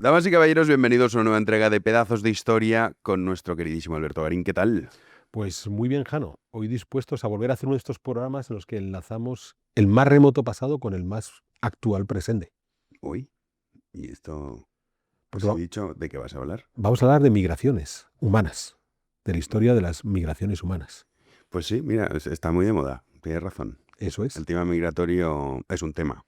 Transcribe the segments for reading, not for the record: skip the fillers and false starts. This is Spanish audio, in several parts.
Damas y caballeros, bienvenidos a una nueva entrega de Pedazos de Historia con nuestro queridísimo Alberto Garín. ¿Qué tal? Pues muy bien, Jano. Hoy dispuestos a volver a hacer uno de estos programas en los que enlazamos el más remoto pasado con el más actual presente. Uy, y esto, Porque así dicho, ¿de qué vas a hablar? vamos a hablar de migraciones humanas, de la historia de las migraciones humanas. Pues sí, mira, está muy de moda, tienes razón. Eso El es. tema migratorio es un tema.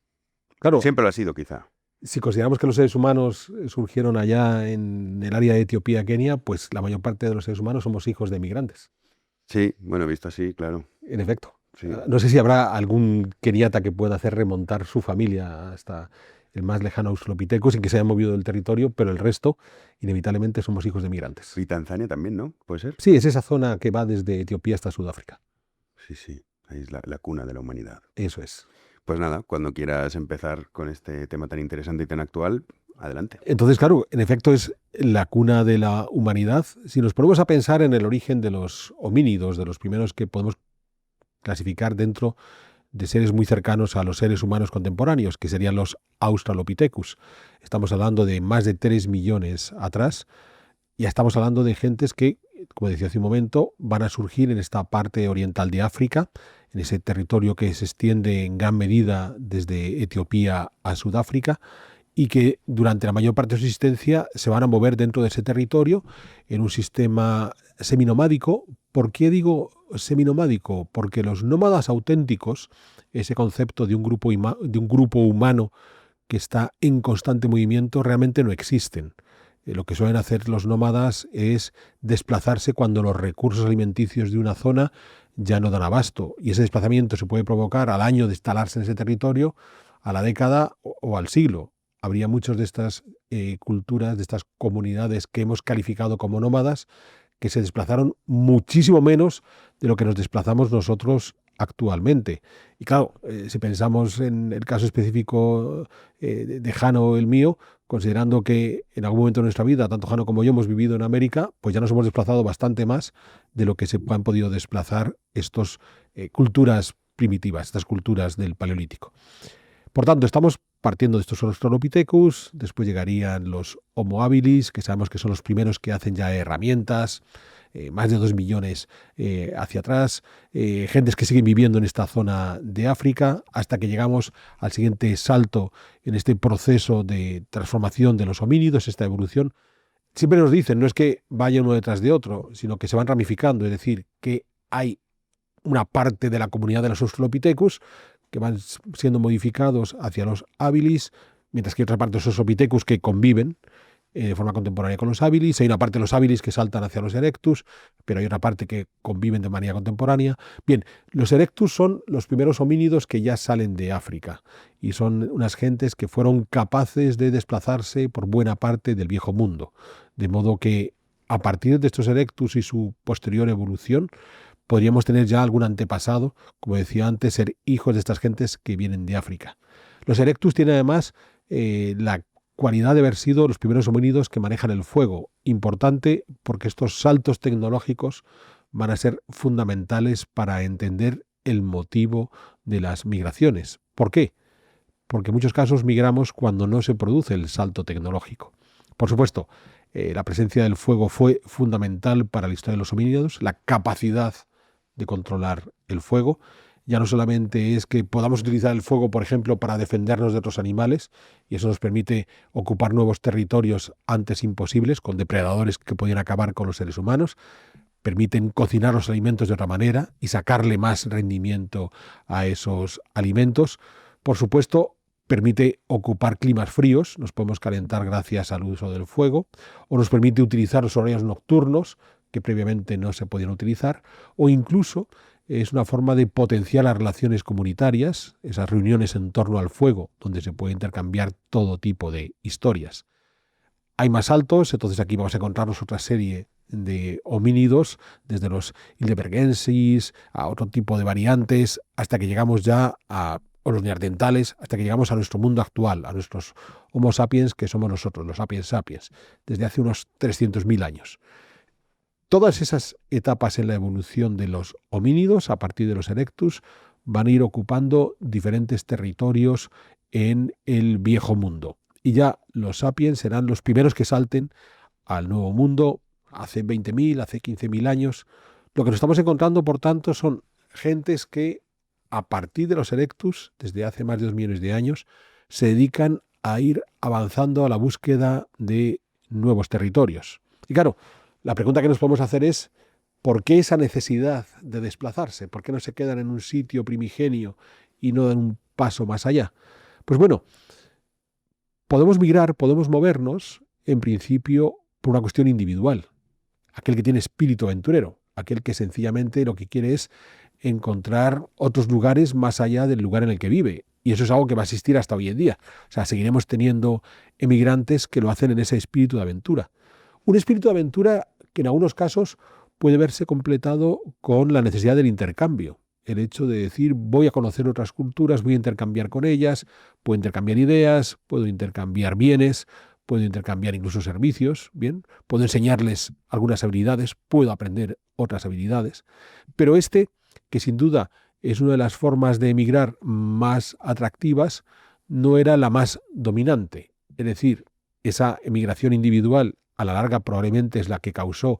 Claro, Siempre lo ha sido, quizá. si consideramos que los seres humanos surgieron allá en el área de Etiopía, Kenia, pues la mayor parte de los seres humanos somos hijos de migrantes. Sí, bueno, visto así, claro. En efecto. Sí. No sé si habrá algún keniata que pueda hacer remontar su familia hasta el más lejano Australopithecus sin que se haya movido del territorio, pero el resto, inevitablemente, somos hijos de migrantes. Y Tanzania también, ¿no? ¿Puede ser? Sí, es esa zona que va desde Etiopía hasta Sudáfrica. Sí, sí, ahí es la cuna de la humanidad. Eso es. Pues nada, cuando quieras empezar con este tema tan interesante y tan actual, adelante. Entonces, claro, en efecto es la cuna de la humanidad. Si nos ponemos a pensar en el origen de los homínidos, de los primeros que podemos clasificar dentro de seres muy cercanos a los seres humanos contemporáneos, que serían los Australopithecus. Estamos hablando de más de 3 millones atrás. Ya estamos hablando de gentes que, como decía hace un momento, van a surgir en esta parte oriental de África, en ese territorio que se extiende en gran medida desde Etiopía a Sudáfrica, y que durante la mayor parte de su existencia se van a mover dentro de ese territorio en un sistema seminomádico. ¿Por qué digo seminomádico? Porque los nómadas auténticos, ese concepto de un grupo humano que está en constante movimiento, realmente no existen. Lo que suelen hacer los nómadas es desplazarse cuando los recursos alimenticios de una zona ya no dan abasto. Y ese desplazamiento se puede provocar al año de instalarse en ese territorio, a la década o al siglo. Habría muchas de estas culturas, de estas comunidades que hemos calificado como nómadas, que se desplazaron muchísimo menos de lo que nos desplazamos nosotros actualmente. Y claro, si pensamos en el caso específico de Jano, el mío, considerando que en algún momento de nuestra vida, tanto Jano como yo hemos vivido en América, pues ya nos hemos desplazado bastante más de lo que se han podido desplazar estas culturas primitivas, estas culturas del Paleolítico. Por tanto, estamos partiendo de estos Australopithecus, después llegarían los Homo habilis, que sabemos que son los primeros que hacen ya herramientas, más de 2 millones hacia atrás, gentes que siguen viviendo en esta zona de África, hasta que llegamos al siguiente salto en este proceso de transformación de los homínidos, esta evolución. Siempre nos dicen, no es que vaya uno detrás de otro, sino que se van ramificando, es decir, que hay una parte de la comunidad de los Australopithecus que van siendo modificados hacia los habilis, mientras que hay otra parte de los Australopithecus que conviven de forma contemporánea con los habilis. Hay una parte de los habilis que saltan hacia los erectus, pero hay otra parte que conviven de manera contemporánea. Bien, los erectus son los primeros homínidos que ya salen de África y son unas gentes que fueron capaces de desplazarse por buena parte del viejo mundo. De modo que a partir de estos erectus y su posterior evolución, podríamos tener ya algún antepasado, como decía antes, ser hijos de estas gentes que vienen de África. Los erectus tienen además la cualidad de haber sido los primeros homínidos que manejan el fuego. Importante porque estos saltos tecnológicos van a ser fundamentales para entender el motivo de las migraciones. ¿Por qué? Porque en muchos casos migramos cuando no se produce el salto tecnológico. Por supuesto, la presencia del fuego fue fundamental para la historia de los homínidos, la capacidad de controlar el fuego. Ya no solamente es que podamos utilizar el fuego, por ejemplo, para defendernos de otros animales, y eso nos permite ocupar nuevos territorios antes imposibles, con depredadores que podían acabar con los seres humanos, permiten cocinar los alimentos de otra manera y sacarle más rendimiento a esos alimentos. Por supuesto, permite ocupar climas fríos, nos podemos calentar gracias al uso del fuego, o nos permite utilizar los horarios nocturnos, que previamente no se podían utilizar, o incluso es una forma de potenciar las relaciones comunitarias, esas reuniones en torno al fuego, donde se puede intercambiar todo tipo de historias. Hay más saltos, entonces aquí vamos a encontrarnos otra serie de homínidos, desde los Heidelbergensis a otro tipo de variantes, hasta que llegamos ya a los neandertales, hasta que llegamos a nuestro mundo actual, a nuestros Homo sapiens, que somos nosotros, los sapiens sapiens, desde hace unos 300.000 años. Todas esas etapas en la evolución de los homínidos, a partir de los erectus, van a ir ocupando diferentes territorios en el viejo mundo. y ya los sapiens serán los primeros que salten al nuevo mundo hace 20.000, hace 15.000 años. Lo que nos estamos encontrando, por tanto, son gentes que, a partir de los Erectus, desde hace más de 2 millones de años, se dedican a ir avanzando a la búsqueda de nuevos territorios. Y claro, la pregunta que nos podemos hacer es, ¿por qué esa necesidad de desplazarse? ¿Por qué no se quedan en un sitio primigenio y no dan un paso más allá? Pues bueno, podemos migrar, podemos movernos, en principio, por una cuestión individual. Aquel que tiene espíritu aventurero, aquel que sencillamente lo que quiere es encontrar otros lugares más allá del lugar en el que vive. Y eso es algo que va a existir hasta hoy en día. O sea, seguiremos teniendo emigrantes que lo hacen en ese espíritu de aventura. Un espíritu de aventura que en algunos casos puede verse completado con la necesidad del intercambio. El hecho de decir, voy a conocer otras culturas, voy a intercambiar con ellas, puedo intercambiar ideas, puedo intercambiar bienes, puedo intercambiar incluso servicios, ¿bien? Puedo enseñarles algunas habilidades, puedo aprender otras habilidades. Pero que sin duda es una de las formas de emigrar más atractivas, no era la más dominante. Es decir, esa emigración individual a la larga probablemente es la que causó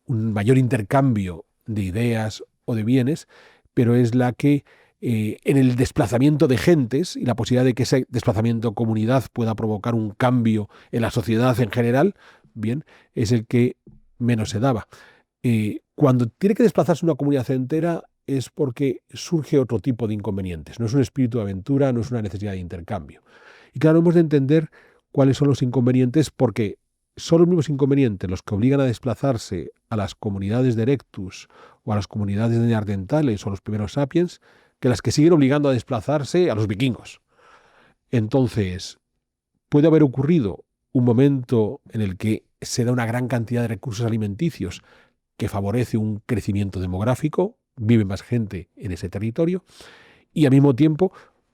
un mayor intercambio de ideas o de bienes, pero es la que en el desplazamiento de gentes y la posibilidad de que ese desplazamiento comunidad pueda provocar un cambio en la sociedad en general, bien, es el que menos se daba. Cuando tiene que desplazarse una comunidad entera es porque surge otro tipo de inconvenientes. No es un espíritu de aventura, no es una necesidad de intercambio. Y claro, hemos de entender cuáles son los inconvenientes, porque son los mismos inconvenientes los que obligan a desplazarse a las comunidades de Erectus o a las comunidades de neandertales o a los primeros sapiens, que las que siguen obligando a desplazarse a los vikingos. Entonces, puede haber ocurrido un momento en el que se da una gran cantidad de recursos alimenticios que favorece un crecimiento demográfico, vive más gente en ese territorio, y al mismo tiempo,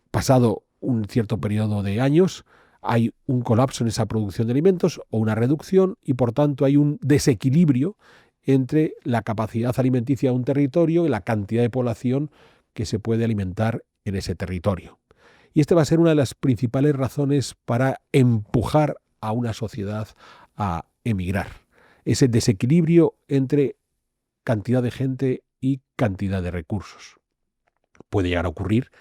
pasado un cierto periodo de años, hay un colapso en esa producción de alimentos o una reducción, y por tanto hay un desequilibrio entre la capacidad alimenticia de un territorio y la cantidad de población que se puede alimentar en ese territorio. Y esta va a ser una de las principales razones para empujar a una sociedad a emigrar. Ese desequilibrio entre cantidad de gente y cantidad de recursos. Puede llegar a ocurrir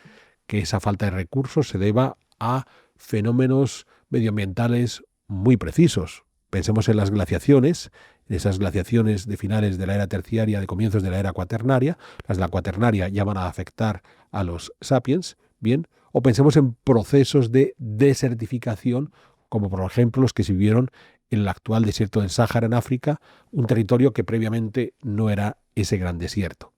que esa falta de recursos se deba a fenómenos medioambientales muy precisos. Pensemos en las glaciaciones, en esas glaciaciones de finales de la era terciaria, de comienzos de la era cuaternaria. Las de la cuaternaria ya van a afectar a los sapiens, ¿bien? O pensemos en procesos de desertificación, como por ejemplo los que se vivieron en el actual desierto del Sáhara en África, un territorio que previamente no era ese gran desierto.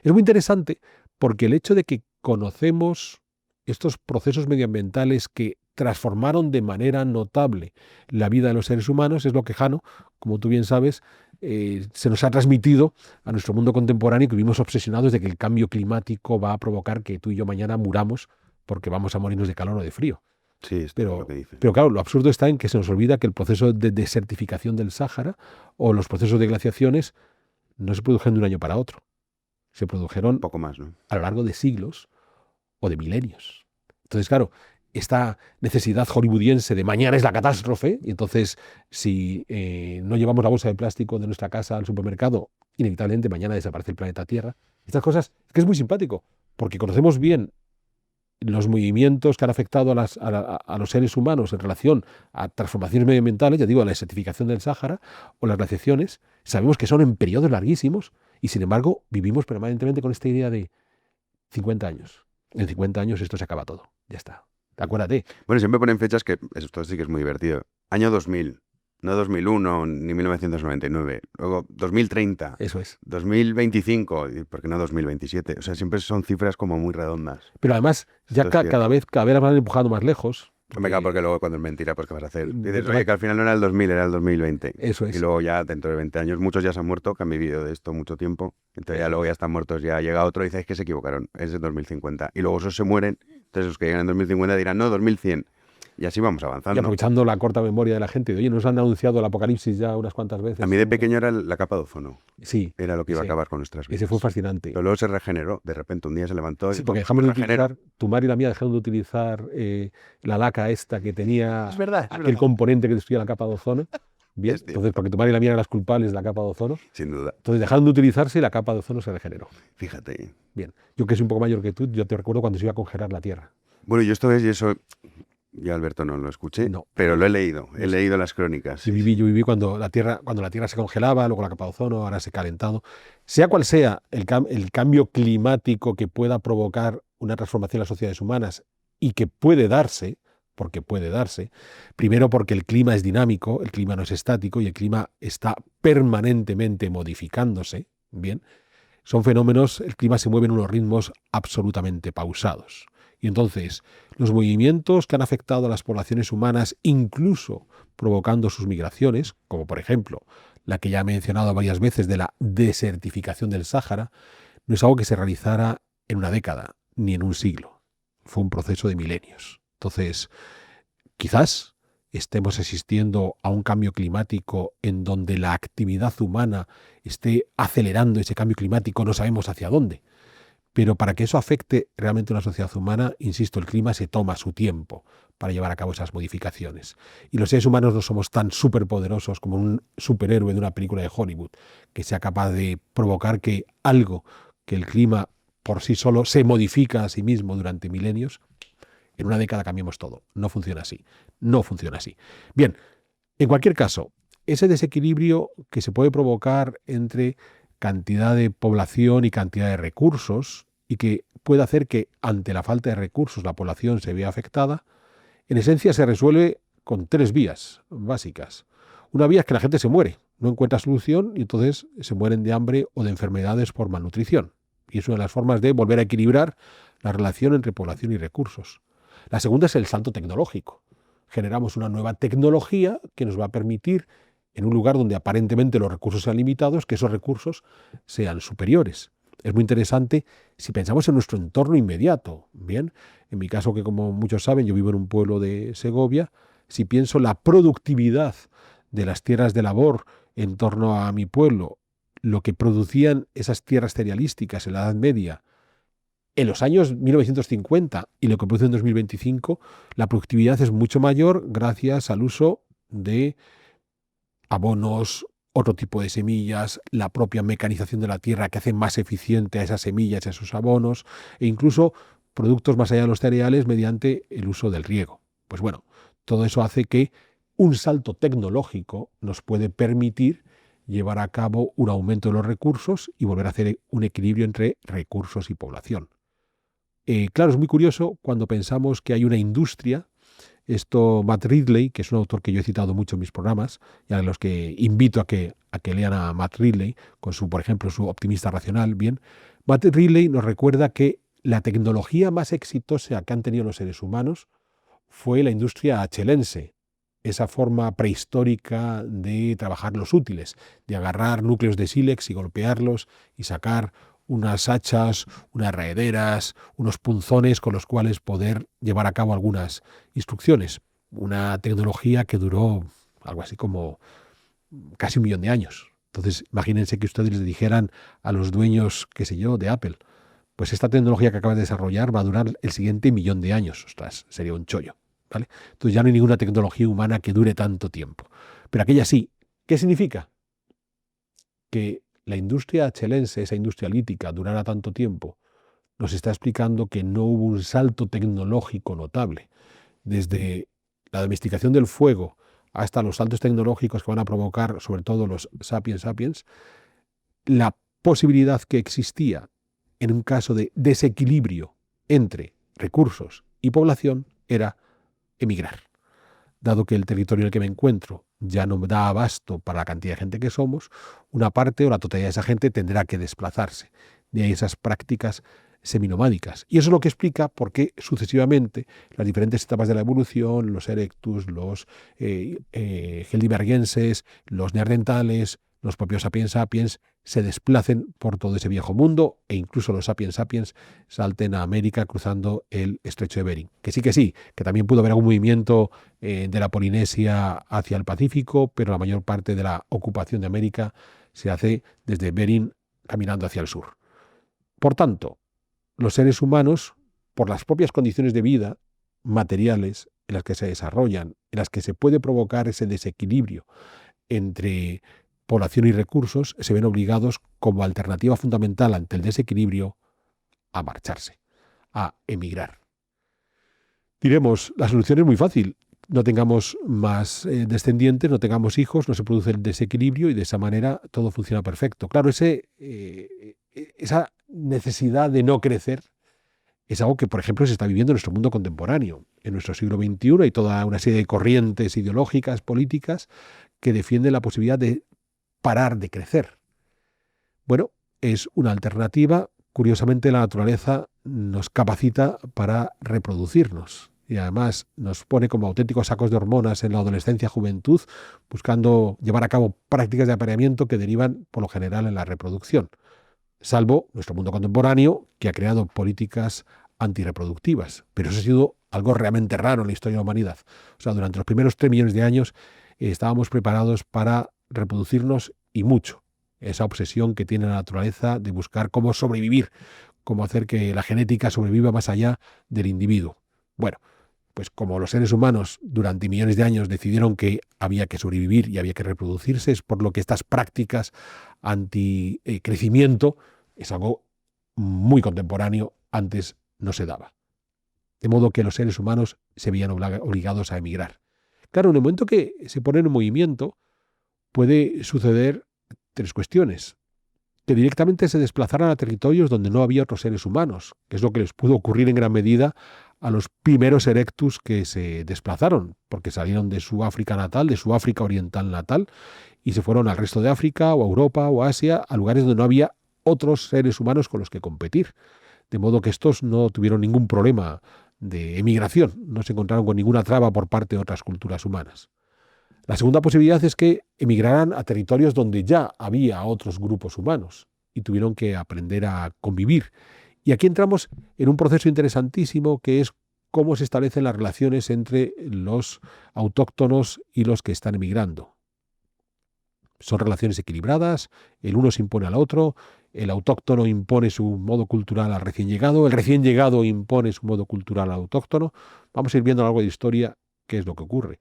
Es muy interesante porque el hecho de que conocemos estos procesos medioambientales que transformaron de manera notable la vida de los seres humanos es lo que, Jano, como tú bien sabes, se nos ha transmitido a nuestro mundo contemporáneo, que vivimos obsesionados de que el cambio climático va a provocar que tú y yo mañana muramos porque vamos a morirnos de calor o de frío. Sí, esto es lo que dice. Pero claro, lo absurdo está en que se nos olvida que el proceso de desertificación del Sáhara o los procesos de glaciaciones no se produjeron de un año para otro. Se produjeron poco más, ¿no? A lo largo de siglos o de milenios. Entonces, claro, esta necesidad hollywoodiense de mañana es la catástrofe, y entonces si no llevamos la bolsa de plástico de nuestra casa al supermercado, inevitablemente mañana desaparece el planeta Tierra. Estas cosas, es que es muy simpático, porque conocemos bien los movimientos que han afectado a los seres humanos en relación a transformaciones medioambientales, ya digo, a la desertificación del Sáhara o las glaciaciones, sabemos que son en periodos larguísimos y sin embargo vivimos permanentemente con esta idea de 50 años. En 50 años esto se acaba todo, ya está. Acuérdate. Bueno, siempre ponen fechas que esto sí que es muy divertido. Año 2000, no 2001 ni 1999. Luego 2030. Eso es. 2025, ¿por qué no 2027? O sea, siempre son cifras como muy redondas. Pero además, ya cada vez las van empujando más lejos. Hombre, claro, porque luego cuando es mentira, pues ¿qué vas a hacer? Dices, oye, que al final no era el 2000, era el 2020. Eso es. Y luego ya dentro de 20 años, muchos ya se han muerto, que han vivido de esto mucho tiempo. Entonces ya luego ya están muertos, ya llega otro y dice, es que se equivocaron, es el 2050. Y luego esos se mueren, entonces los que llegan en 2050 dirán, no, 2100. Y así vamos Y avanzando. aprovechando la corta memoria de la gente, oye, nos han anunciado el apocalipsis ya unas cuantas veces. A mí de pequeño era la capa de ozono. Sí. Era lo que iba a ese- acabar con nuestras vidas. Ese fue fascinante. Pero luego se regeneró. De repente un día se levantó y Sí, porque ¡pum! dejamos de regeneró. utilizar, tu madre y la mía dejaron de utilizar la laca esta que tenía Es verdad, es aquel verdad. componente que destruía la capa de ozono. Bien, Es cierto. entonces, porque tu madre y la mía eran las culpables de la capa de ozono. Sin duda. Entonces dejaron de utilizarse y la capa de ozono se regeneró. Fíjate. Bien, yo que soy un poco mayor que tú, yo te recuerdo cuando se iba a congelar la Tierra. Bueno, yo esto es, y eso, yo Alberto no lo escuché, No. pero lo he leído. He leído las crónicas. Yo viví cuando la Tierra se congelaba, luego la capa de ozono, ahora se ha calentado. Sea cual sea el cambio climático que pueda provocar una transformación en las sociedades humanas y que puede darse, porque puede darse, primero porque el clima es dinámico, el clima no es estático y el clima está permanentemente modificándose, bien, son fenómenos, el clima se mueve en unos ritmos absolutamente pausados. Y entonces, los movimientos que han afectado a las poblaciones humanas, incluso provocando sus migraciones, como por ejemplo la que ya he mencionado varias veces de la desertificación del Sáhara, no es algo que se realizara en una década, ni en un siglo. Fue un proceso de milenios. Entonces, quizás estemos asistiendo a un cambio climático en donde la actividad humana esté acelerando ese cambio climático, no sabemos hacia dónde. Pero para que eso afecte realmente a una sociedad humana, insisto, el clima se toma su tiempo para llevar a cabo esas modificaciones. Y los seres humanos no somos tan superpoderosos como un superhéroe de una película de Hollywood, que sea capaz de provocar que algo, que el clima por sí solo se modifica a sí mismo durante milenios, en una década cambiemos todo. No funciona así. No funciona así. Bien, en cualquier caso, ese desequilibrio que se puede provocar entre cantidad de población y cantidad de recursos y que puede hacer que ante la falta de recursos la población se vea afectada, en esencia se resuelve con 3 vías básicas. Una vía es que la gente se muere, no encuentra solución y entonces se mueren de hambre o de enfermedades por malnutrición. Y es una de las formas de volver a equilibrar la relación entre población y recursos. La segunda es el salto tecnológico. Generamos una nueva tecnología que nos va a permitir, en un lugar donde aparentemente los recursos sean limitados, que esos recursos sean superiores. Es muy interesante si pensamos en nuestro entorno inmediato. Bien, en mi caso, que como muchos saben, yo vivo en un pueblo de Segovia, si pienso la productividad de las tierras de labor en torno a mi pueblo, lo que producían esas tierras cerealísticas en la Edad Media, en los años 1950 y lo que produce en 2025, la productividad es mucho mayor gracias al uso de abonos, otro tipo de semillas, la propia mecanización de la tierra que hace más eficiente a esas semillas, a esos abonos, e incluso productos más allá de los cereales mediante el uso del riego. Pues bueno, todo eso hace que un salto tecnológico nos puede permitir llevar a cabo un aumento de los recursos y volver a hacer un equilibrio entre recursos y población. Claro, es muy curioso cuando pensamos que hay una industria. Esto Matt Ridley, que es un autor que yo he citado mucho en mis programas, y a los que invito a que lean a Matt Ridley, con su, por ejemplo, su Optimista Racional, bien, Matt Ridley nos recuerda que la tecnología más exitosa que han tenido los seres humanos fue la industria achelense, esa forma prehistórica de trabajar los útiles, de agarrar núcleos de sílex y golpearlos y sacar unas hachas, unas raederas, unos punzones con los cuales poder llevar a cabo algunas instrucciones. Una tecnología que duró algo así como casi 1 millón de años. Entonces, imagínense que ustedes les dijeran a los dueños, qué sé yo, de Apple, pues esta tecnología que acabas de desarrollar va a durar el siguiente 1 millón de años. Ostras, sería un chollo, ¿vale? Entonces ya no hay ninguna tecnología humana que dure tanto tiempo. Pero aquella sí. ¿Qué significa? Que la industria achelense, esa industria lítica, durara tanto tiempo, nos está explicando que no hubo un salto tecnológico notable. Desde la domesticación del fuego hasta los saltos tecnológicos que van a provocar, sobre todo los sapiens sapiens, la posibilidad que existía en un caso de desequilibrio entre recursos y población era emigrar. Dado que el territorio en el que me encuentro ya no me da abasto para la cantidad de gente que somos, una parte o la totalidad de esa gente tendrá que desplazarse. De ahí esas prácticas seminomádicas. Y eso es lo que explica por qué sucesivamente las diferentes etapas de la evolución, los erectus, los heidelbergenses, los neandertales, los propios sapiens sapiens se desplacen por todo ese viejo mundo e incluso los sapiens sapiens salten a América cruzando el estrecho de Bering. Que sí, que también pudo haber algún movimiento de la Polinesia hacia el Pacífico, pero la mayor parte de la ocupación de América se hace desde Bering caminando hacia el sur. Por tanto, los seres humanos, por las propias condiciones de vida materiales en las que se desarrollan, en las que se puede provocar ese desequilibrio entre población y recursos, se ven obligados como alternativa fundamental ante el desequilibrio a marcharse, a emigrar. Diremos, la solución es muy fácil. No tengamos más descendientes, no tengamos hijos, no se produce el desequilibrio y de esa manera todo funciona perfecto. Claro, esa necesidad de no crecer es algo que, por ejemplo, se está viviendo en nuestro mundo contemporáneo. En nuestro siglo XXI hay toda una serie de corrientes ideológicas, políticas, que defienden la posibilidad de parar de crecer. Bueno, es una alternativa. Curiosamente, la naturaleza nos capacita para reproducirnos y además nos pone como auténticos sacos de hormonas en la adolescencia, juventud, buscando llevar a cabo prácticas de apareamiento que derivan, por lo general, en la reproducción. Salvo nuestro mundo contemporáneo, que ha creado políticas antirreproductivas. Pero eso ha sido algo realmente raro en la historia de la humanidad. O sea, durante los primeros 3 millones de años estábamos preparados para reproducirnos y mucho. Esa obsesión que tiene la naturaleza de buscar cómo sobrevivir, cómo hacer que la genética sobreviva más allá del individuo. Bueno, pues como los seres humanos durante millones de años decidieron que había que sobrevivir y había que reproducirse, es por lo que estas prácticas anti-crecimiento es algo muy contemporáneo, antes no se daba. De modo que los seres humanos se veían obligados a emigrar. Claro, en el momento que se ponen en movimiento, puede suceder 3 cuestiones. Que directamente se desplazaran a territorios donde no había otros seres humanos, que es lo que les pudo ocurrir en gran medida a los primeros erectus que se desplazaron, porque salieron de su África natal, de su África oriental natal, y se fueron al resto de África o a Europa o a Asia, a lugares donde no había otros seres humanos con los que competir. De modo que estos no tuvieron ningún problema de emigración, no se encontraron con ninguna traba por parte de otras culturas humanas. La segunda posibilidad es que emigraran a territorios donde ya había otros grupos humanos y tuvieron que aprender a convivir. Y aquí entramos en un proceso interesantísimo que es cómo se establecen las relaciones entre los autóctonos y los que están emigrando. Son relaciones equilibradas, el uno se impone al otro, el autóctono impone su modo cultural al recién llegado, el recién llegado impone su modo cultural al autóctono. Vamos a ir viendo a lo largo de la historia qué es lo que ocurre.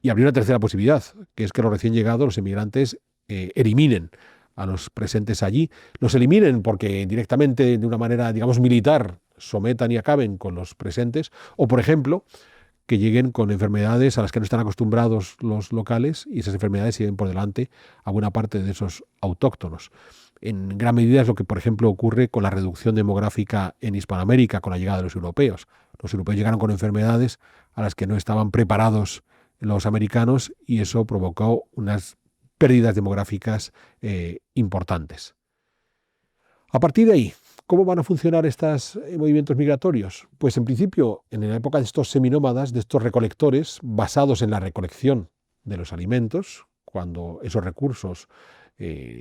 Y habría una tercera posibilidad, que es que los recién llegados, los emigrantes, eliminen a los presentes allí. Los eliminen porque directamente, de una manera, digamos, militar, sometan y acaben con los presentes. O, por ejemplo, que lleguen con enfermedades a las que no están acostumbrados los locales y esas enfermedades lleven por delante a buena parte de esos autóctonos. En gran medida es lo que, por ejemplo, ocurre con la reducción demográfica en Hispanoamérica con la llegada de los europeos. Los europeos llegaron con enfermedades a las que no estaban preparados los americanos y eso provocó unas pérdidas demográficas importantes. A partir de ahí, ¿cómo van a funcionar estos movimientos migratorios? Pues en principio, en la época de estos seminómadas, de estos recolectores, basados en la recolección de los alimentos, cuando esos recursos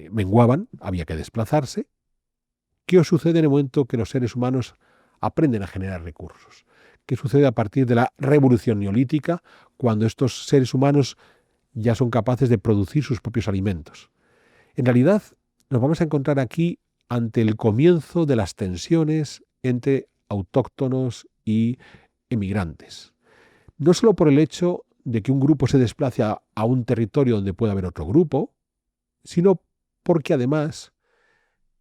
menguaban, había que desplazarse. ¿Qué os sucede en el momento que los seres humanos aprenden a generar recursos? ¿Qué sucede a partir de la revolución neolítica, cuando estos seres humanos ya son capaces de producir sus propios alimentos? En realidad, nos vamos a encontrar aquí ante el comienzo de las tensiones entre autóctonos y emigrantes. No solo por el hecho de que un grupo se desplace a un territorio donde puede haber otro grupo, sino porque además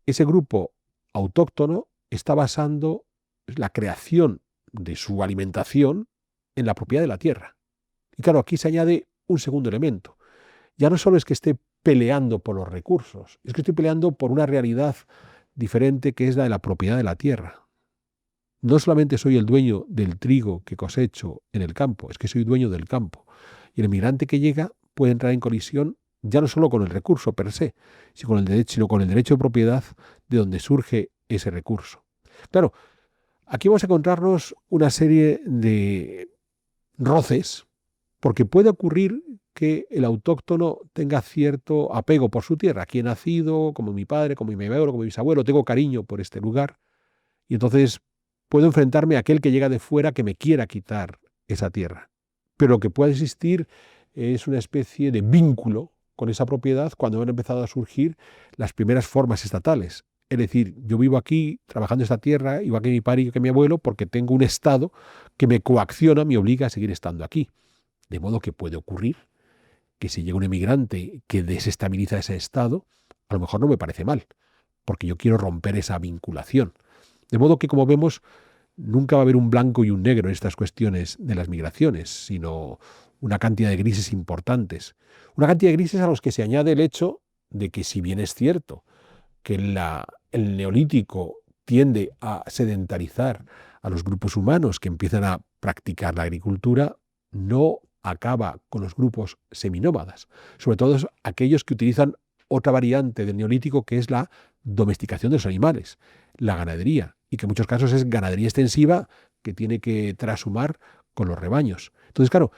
ese grupo autóctono está basando la creación de su alimentación en la propiedad de la tierra. Y claro, aquí se añade un segundo elemento. Ya no solo es que esté peleando por los recursos, es que estoy peleando por una realidad diferente que es la de la propiedad de la tierra. No solamente soy el dueño del trigo que cosecho en el campo, es que soy dueño del campo. Y el migrante que llega puede entrar en colisión ya no solo con el recurso per se, sino con el derecho de propiedad de donde surge ese recurso. Claro, aquí vamos a encontrarnos una serie de roces, porque puede ocurrir que el autóctono tenga cierto apego por su tierra. Aquí he nacido, como mi padre, como mi abuelo, como mi bisabuelo, tengo cariño por este lugar y entonces puedo enfrentarme a aquel que llega de fuera que me quiera quitar esa tierra. Pero lo que puede existir es una especie de vínculo con esa propiedad cuando han empezado a surgir las primeras formas estatales. Es decir, yo vivo aquí trabajando esta tierra, igual que mi padre y que mi abuelo, porque tengo un Estado que me coacciona, me obliga a seguir estando aquí. De modo que puede ocurrir que si llega un emigrante que desestabiliza ese Estado, a lo mejor no me parece mal, porque yo quiero romper esa vinculación. De modo que, como vemos, nunca va a haber un blanco y un negro en estas cuestiones de las migraciones, sino una cantidad de grises importantes. Una cantidad de grises a los que se añade el hecho de que, si bien es cierto que el neolítico tiende a sedentarizar a los grupos humanos que empiezan a practicar la agricultura, no acaba con los grupos seminómadas, sobre todo aquellos que utilizan otra variante del neolítico, que es la domesticación de los animales, la ganadería, y que en muchos casos es ganadería extensiva que tiene que trashumar con los rebaños. Entonces, claro,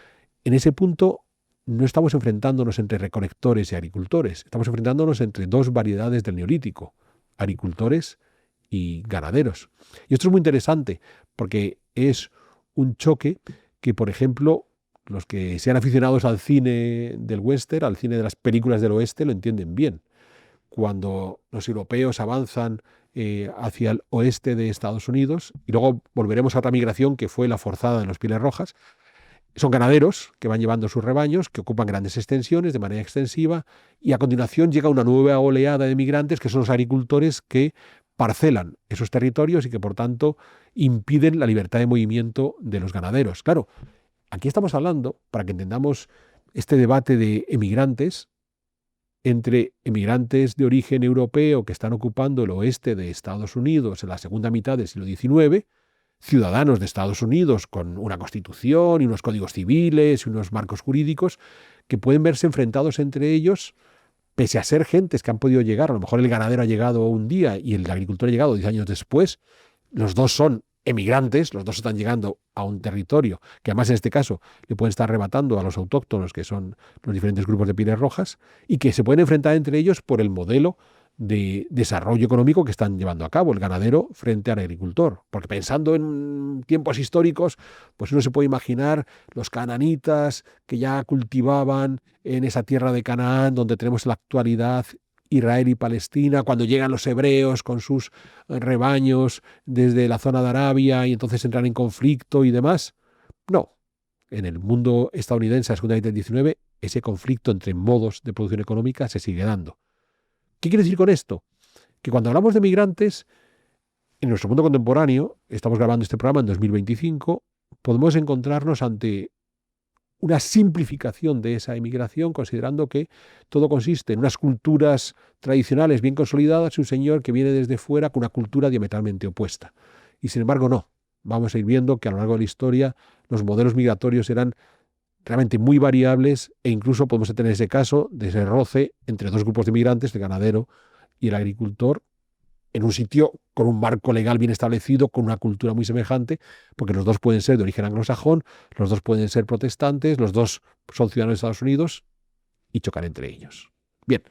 en ese punto no estamos enfrentándonos entre recolectores y agricultores, estamos enfrentándonos entre dos variedades del neolítico, agricultores y ganaderos. Y esto es muy interesante porque es un choque que, por ejemplo, los que sean aficionados al cine del western, al cine de las películas del oeste, lo entienden bien. Cuando los europeos avanzan hacia el oeste de Estados Unidos, y luego volveremos a otra migración que fue la forzada de los Pieles Rojas, son ganaderos que van llevando sus rebaños, que ocupan grandes extensiones de manera extensiva, y a continuación llega una nueva oleada de migrantes que son los agricultores que parcelan esos territorios y que, por tanto, impiden la libertad de movimiento de los ganaderos. Claro, aquí estamos hablando, para que entendamos este debate de emigrantes, entre emigrantes de origen europeo que están ocupando el oeste de Estados Unidos en la segunda mitad del siglo XIX, ciudadanos de Estados Unidos con una constitución y unos códigos civiles y unos marcos jurídicos que pueden verse enfrentados entre ellos, pese a ser gentes que han podido llegar. A lo mejor el ganadero ha llegado un día y el agricultor ha llegado 10 años después. Los dos son emigrantes, los dos están llegando a un territorio que, además, en este caso le pueden estar arrebatando a los autóctonos, que son los diferentes grupos de pieles rojas, y que se pueden enfrentar entre ellos por el modelo de desarrollo económico que están llevando a cabo el ganadero frente al agricultor. Porque, pensando en tiempos históricos, pues uno se puede imaginar los cananitas que ya cultivaban en esa tierra de Canaán donde tenemos en la actualidad Israel y Palestina, cuando llegan los hebreos con sus rebaños desde la zona de Arabia y entonces entran en conflicto y demás. No, en el mundo estadounidense a la segunda mitad del 19, ese conflicto entre modos de producción económica se sigue dando. ¿Qué quiere decir con esto? Que cuando hablamos de migrantes, en nuestro mundo contemporáneo, estamos grabando este programa en 2025, podemos encontrarnos ante una simplificación de esa emigración, considerando que todo consiste en unas culturas tradicionales bien consolidadas y un señor que viene desde fuera con una cultura diametralmente opuesta. Y sin embargo, no. Vamos a ir viendo que a lo largo de la historia los modelos migratorios eran realmente muy variables e incluso podemos tener ese caso de ese roce entre dos grupos de migrantes, el ganadero y el agricultor, en un sitio con un marco legal bien establecido, con una cultura muy semejante, porque los dos pueden ser de origen anglosajón, los dos pueden ser protestantes, los dos son ciudadanos de Estados Unidos y chocar entre ellos. Bien,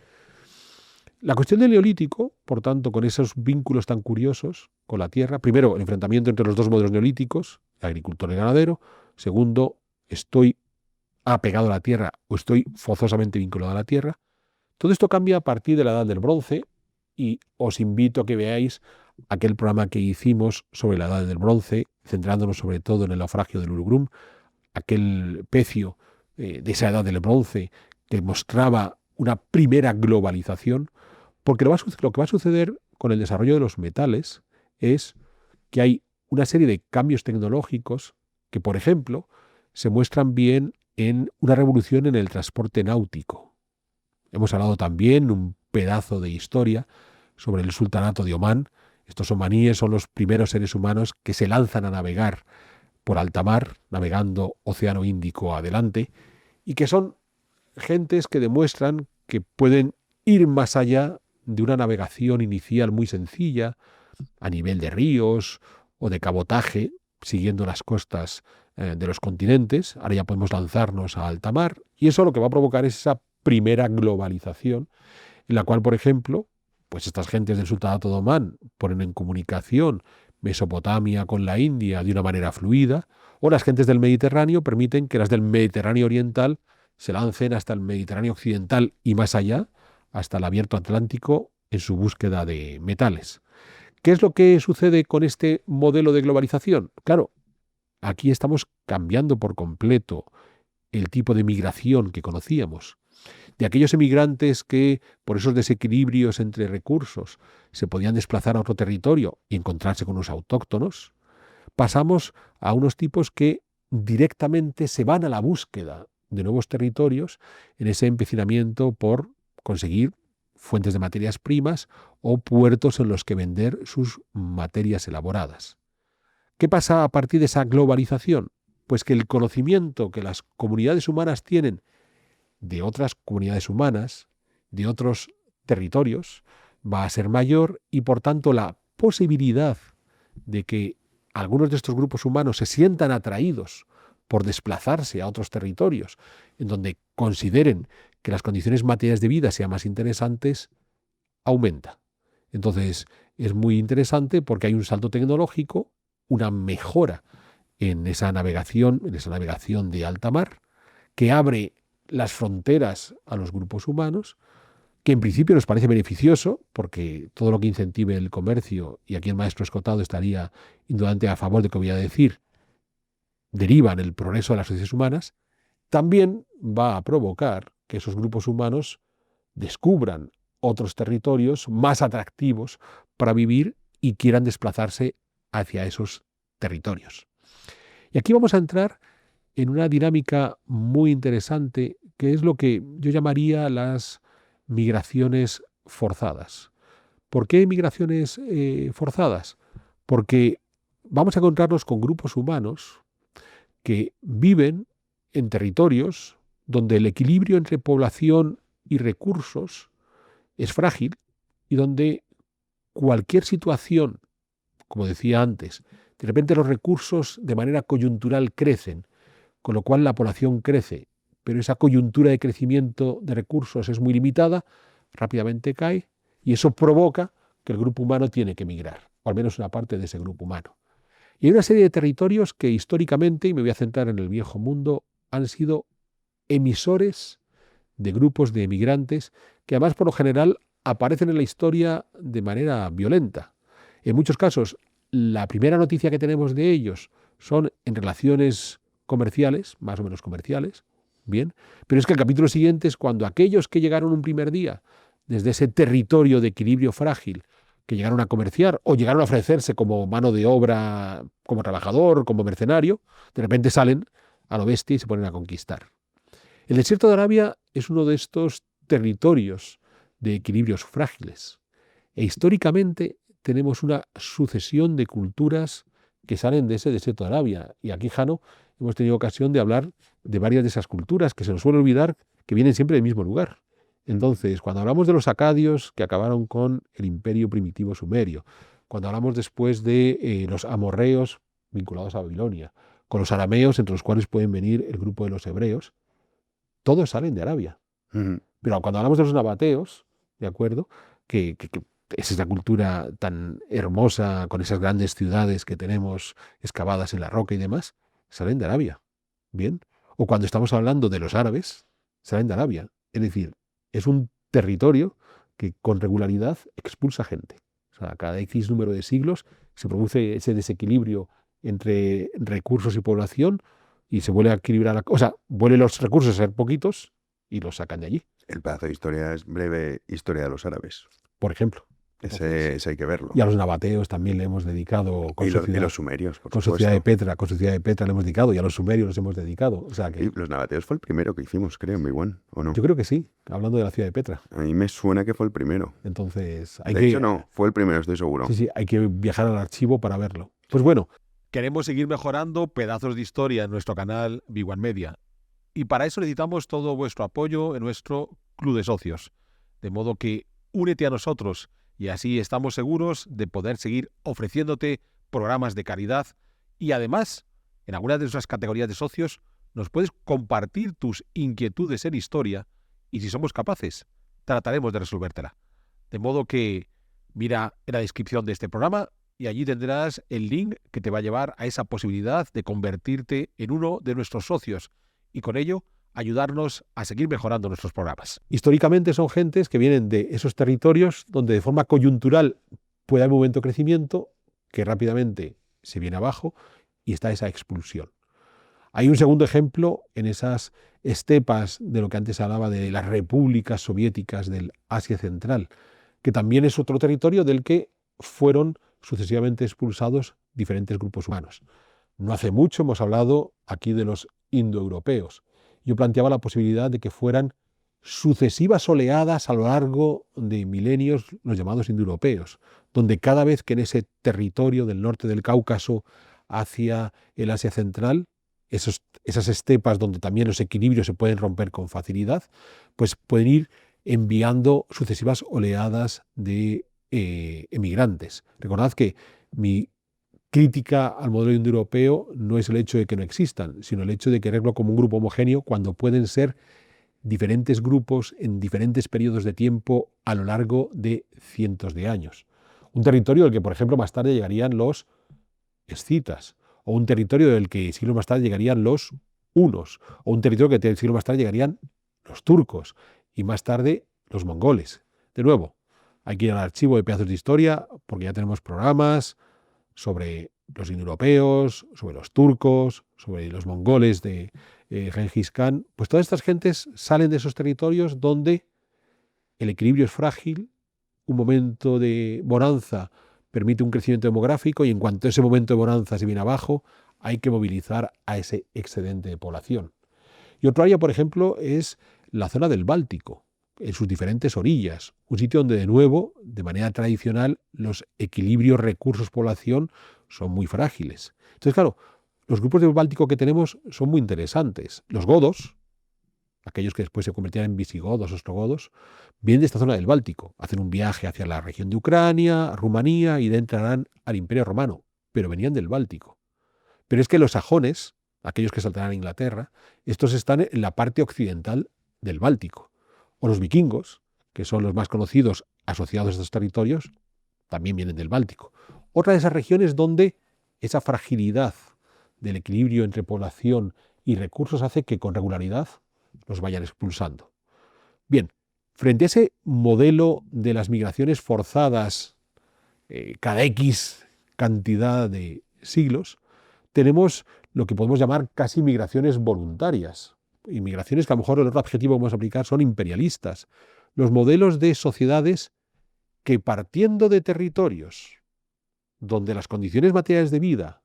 la cuestión del neolítico, por tanto, con esos vínculos tan curiosos con la tierra, primero, el enfrentamiento entre los dos modelos neolíticos, el agricultor y el ganadero. Segundo, estoy apegado a la tierra o estoy forzosamente vinculado a la tierra. Todo esto cambia a partir de la Edad del Bronce, y os invito a que veáis aquel programa que hicimos sobre la Edad del Bronce, centrándonos sobre todo en el naufragio del Urugrum, aquel pecio de esa Edad del Bronce que mostraba una primera globalización, porque lo que va a suceder con el desarrollo de los metales es que hay una serie de cambios tecnológicos que, por ejemplo, se muestran bien en una revolución en el transporte náutico. Hemos hablado también un pedazo de historia sobre el sultanato de Omán. Estos omaníes son los primeros seres humanos que se lanzan a navegar por alta mar, navegando Océano Índico adelante, y que son gentes que demuestran que pueden ir más allá de una navegación inicial muy sencilla, a nivel de ríos o de cabotaje, siguiendo las costas de los continentes. Ahora ya podemos lanzarnos a alta mar Y eso lo que va a provocar es esa primera globalización, en la cual, por ejemplo, pues estas gentes del Sultanato de Omán ponen en comunicación Mesopotamia con la India de una manera fluida, o las gentes del Mediterráneo permiten que las del Mediterráneo oriental se lancen hasta el Mediterráneo occidental y más allá, hasta el abierto Atlántico, en su búsqueda de metales. ¿Qué es lo que sucede con este modelo de globalización? Claro, aquí estamos cambiando por completo el tipo de migración que conocíamos. De aquellos emigrantes que, por esos desequilibrios entre recursos, se podían desplazar a otro territorio y encontrarse con unos autóctonos, pasamos a unos tipos que directamente se van a la búsqueda de nuevos territorios en ese empecinamiento por conseguir fuentes de materias primas o puertos en los que vender sus materias elaboradas. ¿Qué pasa a partir de esa globalización? Pues que el conocimiento que las comunidades humanas tienen de otras comunidades humanas, de otros territorios, va a ser mayor y por tanto la posibilidad de que algunos de estos grupos humanos se sientan atraídos por desplazarse a otros territorios en donde consideren que las condiciones materiales de vida sean más interesantes, aumenta. Entonces es muy interesante porque hay un salto tecnológico, una mejora en esa navegación de alta mar, que abre las fronteras a los grupos humanos, que en principio nos parece beneficioso, porque todo lo que incentive el comercio, y aquí el maestro Escotado estaría indudablemente a favor de lo que voy a decir, deriva en el progreso de las sociedades humanas, también va a provocar que esos grupos humanos descubran otros territorios más atractivos para vivir y quieran desplazarse hacia esos territorios. Y aquí vamos a entrar en una dinámica muy interesante, que es lo que yo llamaría las migraciones forzadas. ¿Por qué migraciones forzadas? Porque vamos a encontrarnos con grupos humanos que viven en territorios donde el equilibrio entre población y recursos es frágil y donde cualquier situación, como decía antes, de repente los recursos de manera coyuntural crecen, con lo cual la población crece, pero esa coyuntura de crecimiento de recursos es muy limitada, rápidamente cae y eso provoca que el grupo humano tiene que migrar, o al menos una parte de ese grupo humano. Y hay una serie de territorios que históricamente, y me voy a centrar en el viejo mundo, han sido emisores de grupos de emigrantes que además por lo general aparecen en la historia de manera violenta. En muchos casos, la primera noticia que tenemos de ellos son en relaciones comerciales, más o menos comerciales, bien, pero es que el capítulo siguiente es cuando aquellos que llegaron un primer día desde ese territorio de equilibrio frágil, que llegaron a comerciar o llegaron a ofrecerse como mano de obra, como trabajador, como mercenario, de repente salen a lo bestia y se ponen a conquistar. El desierto de Arabia es uno de estos territorios de equilibrios frágiles. E históricamente tenemos una sucesión de culturas que salen de ese desierto de Arabia. Y aquí, Jano, hemos tenido ocasión de hablar de varias de esas culturas que se nos suele olvidar que vienen siempre del mismo lugar. Entonces, cuando hablamos de los acadios que acabaron con el imperio primitivo sumerio, cuando hablamos después de los amorreos vinculados a Babilonia, con los arameos, entre los cuales pueden venir el grupo de los hebreos, todos salen de Arabia. Pero cuando hablamos de los nabateos, ¿de acuerdo? Que es esa cultura tan hermosa, con esas grandes ciudades que tenemos excavadas en la roca y demás, salen de Arabia. ¿Bien? O cuando estamos hablando de los árabes, salen de Arabia. Es decir, es un territorio que con regularidad expulsa gente. O sea, cada X número de siglos se produce ese desequilibrio entre recursos y población y se vuelve a equilibrar, o sea, vuelven los recursos a ser poquitos y los sacan de allí. El pedazo de historia es breve historia de los árabes. Por ejemplo. Ese hay que verlo. Y a los nabateos también le hemos dedicado. Y los sumerios, por con supuesto. Sociedad de Petra le hemos dedicado y a los sumerios los hemos dedicado. O sea que, sí, los nabateos fue el primero que hicimos, creo, en Big One, ¿o no? Yo creo que sí, hablando de la ciudad de Petra. A mí me suena que fue el primero. Entonces, de hecho, no, fue el primero, estoy seguro. Sí, hay que viajar al archivo para verlo. Pues bueno. Queremos seguir mejorando pedazos de historia en nuestro canal Big One Media. Y para eso necesitamos todo vuestro apoyo en nuestro club de socios. De modo que únete a nosotros y así estamos seguros de poder seguir ofreciéndote programas de calidad y además, en algunas de nuestras categorías de socios, Nos puedes compartir tus inquietudes en historia y si somos capaces, trataremos de resolvértela. De modo que mira en la descripción de este programa y allí tendrás el link que te va a llevar a esa posibilidad de convertirte en uno de nuestros socios y con ello ayudarnos a seguir mejorando nuestros programas. Históricamente son gentes que vienen de esos territorios donde de forma coyuntural puede haber un momento de crecimiento que rápidamente se viene abajo y está esa expulsión. Hay un segundo ejemplo en esas estepas de lo que antes se hablaba de las repúblicas soviéticas del Asia Central, que también es otro territorio del que fueron sucesivamente expulsados diferentes grupos humanos. No hace mucho hemos hablado aquí de los indoeuropeos. Yo planteaba la posibilidad de que fueran sucesivas oleadas a lo largo de milenios, los llamados indoeuropeos, donde cada vez que en ese territorio del norte del Cáucaso hacia el Asia Central, esas estepas donde también los equilibrios se pueden romper con facilidad, pues pueden ir enviando sucesivas oleadas de emigrantes. Recordad que mi crítica al modelo indoeuropeo no es el hecho de que no existan, sino el hecho de quererlo como un grupo homogéneo cuando pueden ser diferentes grupos en diferentes periodos de tiempo a lo largo de cientos de años. Un territorio del que, por ejemplo, más tarde llegarían los escitas, o un territorio del que siglos más tarde llegarían los hunos, o un territorio que siglos más tarde llegarían los turcos, y más tarde los mongoles. De nuevo, hay que ir al archivo de pedazos de historia, porque ya tenemos programas sobre los indoeuropeos, sobre los turcos, sobre los mongoles de Gengis Khan. Pues todas estas gentes salen de esos territorios donde el equilibrio es frágil, un momento de bonanza permite un crecimiento demográfico y en cuanto ese momento de bonanza se viene abajo, hay que movilizar a ese excedente de población. Y otro área, por ejemplo, es la zona del Báltico, en sus diferentes orillas, un sitio donde, de nuevo, de manera tradicional, los equilibrios recursos-población son muy frágiles. Entonces, claro, los grupos del Báltico que tenemos son muy interesantes. Los godos, aquellos que después se convertían en visigodos, ostrogodos, vienen de esta zona del Báltico, hacen un viaje hacia la región de Ucrania, Rumanía y entrarán al Imperio Romano, pero venían del Báltico. Pero es que los sajones, aquellos que saltarán a Inglaterra, estos están en la parte occidental del Báltico. O los vikingos, que son los más conocidos asociados a estos territorios, también vienen del Báltico. Otra de esas regiones donde esa fragilidad del equilibrio entre población y recursos hace que con regularidad los vayan expulsando. Bien, frente a ese modelo de las migraciones forzadas cada X cantidad de siglos, tenemos lo que podemos llamar casi migraciones voluntarias. Inmigraciones que a lo mejor el otro adjetivo que vamos a aplicar son imperialistas. Los modelos de sociedades que partiendo de territorios donde las condiciones materiales de vida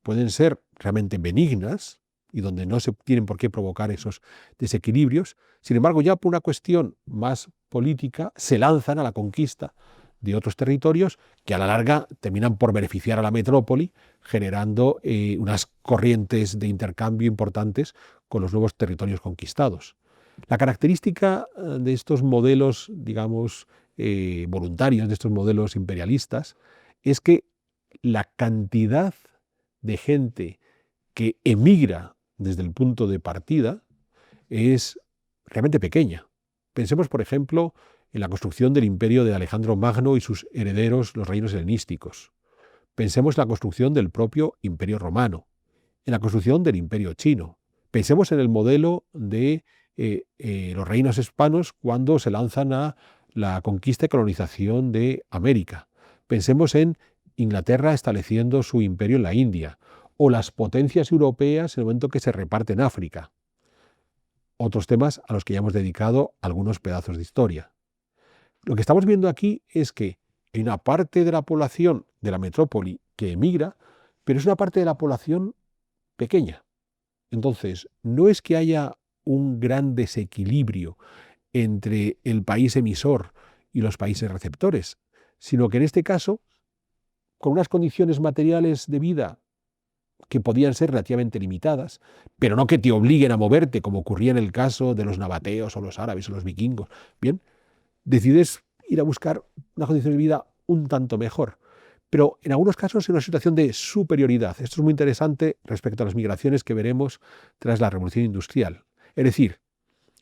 pueden ser realmente benignas y donde no se tienen por qué provocar esos desequilibrios, sin embargo ya por una cuestión más política se lanzan a la conquista de otros territorios que a la larga terminan por beneficiar a la metrópoli, generando unas corrientes de intercambio importantes con los nuevos territorios conquistados. La característica de estos modelos, digamos, voluntarios, de estos modelos imperialistas, es que la cantidad de gente que emigra desde el punto de partida es realmente pequeña. Pensemos, por ejemplo, en la construcción del imperio de Alejandro Magno y sus herederos, los reinos helenísticos. Pensemos en la construcción del propio imperio romano, en la construcción del imperio chino. Pensemos en el modelo de los reinos hispanos cuando se lanzan a la conquista y colonización de América. Pensemos en Inglaterra estableciendo su imperio en la India, o las potencias europeas en el momento que se reparten África. Otros temas a los que ya hemos dedicado algunos pedazos de historia. Lo que estamos viendo aquí es que hay una parte de la población de la metrópoli que emigra, pero es una parte de la población pequeña. Entonces, no es que haya un gran desequilibrio entre el país emisor y los países receptores, sino que en este caso, con unas condiciones materiales de vida que podían ser relativamente limitadas, pero no que te obliguen a moverte, como ocurría en el caso de los nabateos o los árabes o los vikingos. Bien, decides ir a buscar una condición de vida un tanto mejor. pero en algunos casos en una situación de superioridad. Esto es muy interesante respecto a las migraciones que veremos tras la Revolución Industrial. Es decir,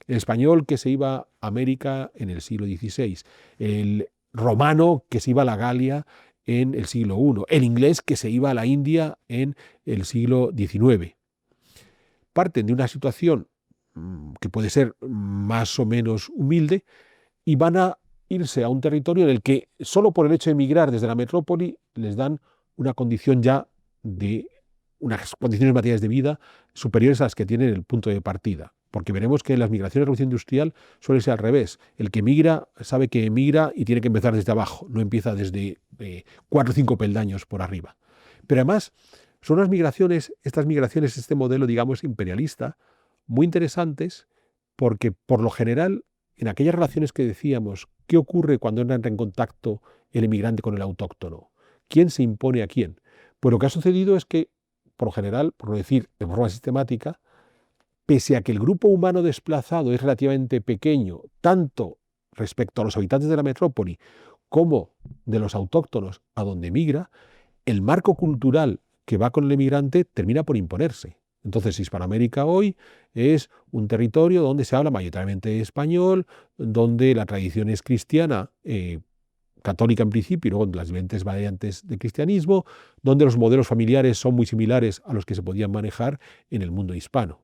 el español que se iba a América en el siglo XVI, el romano que se iba a la Galia en el siglo I, el inglés que se iba a la India en el siglo XIX. Parten de una situación que puede ser más o menos humilde y van a irse a un territorio en el que solo por el hecho de emigrar desde la metrópoli les dan una condición ya de unas condiciones materiales de vida superiores a las que tienen el punto de partida. Porque veremos que en las migraciones de la revolución industrial suele ser al revés. El que emigra sabe que emigra y tiene que empezar desde abajo, no empieza desde 4 o 5 peldaños por arriba. Pero además son unas migraciones, estas migraciones, este modelo, digamos, imperialista, muy interesantes porque por lo general en aquellas relaciones que decíamos, ¿qué ocurre cuando entra en contacto el emigrante con el autóctono? ¿Quién se impone a quién? Pues lo que ha sucedido es que, por lo general, por no decir de forma sistemática, pese a que el grupo humano desplazado es relativamente pequeño, tanto respecto a los habitantes de la metrópoli como de los autóctonos a donde emigra, el marco cultural que va con el emigrante termina por imponerse. Entonces, Hispanoamérica hoy es un territorio donde se habla mayoritariamente español, donde la tradición es cristiana, católica en principio, y luego las diferentes variantes de cristianismo, donde los modelos familiares son muy similares a los que se podían manejar en el mundo hispano.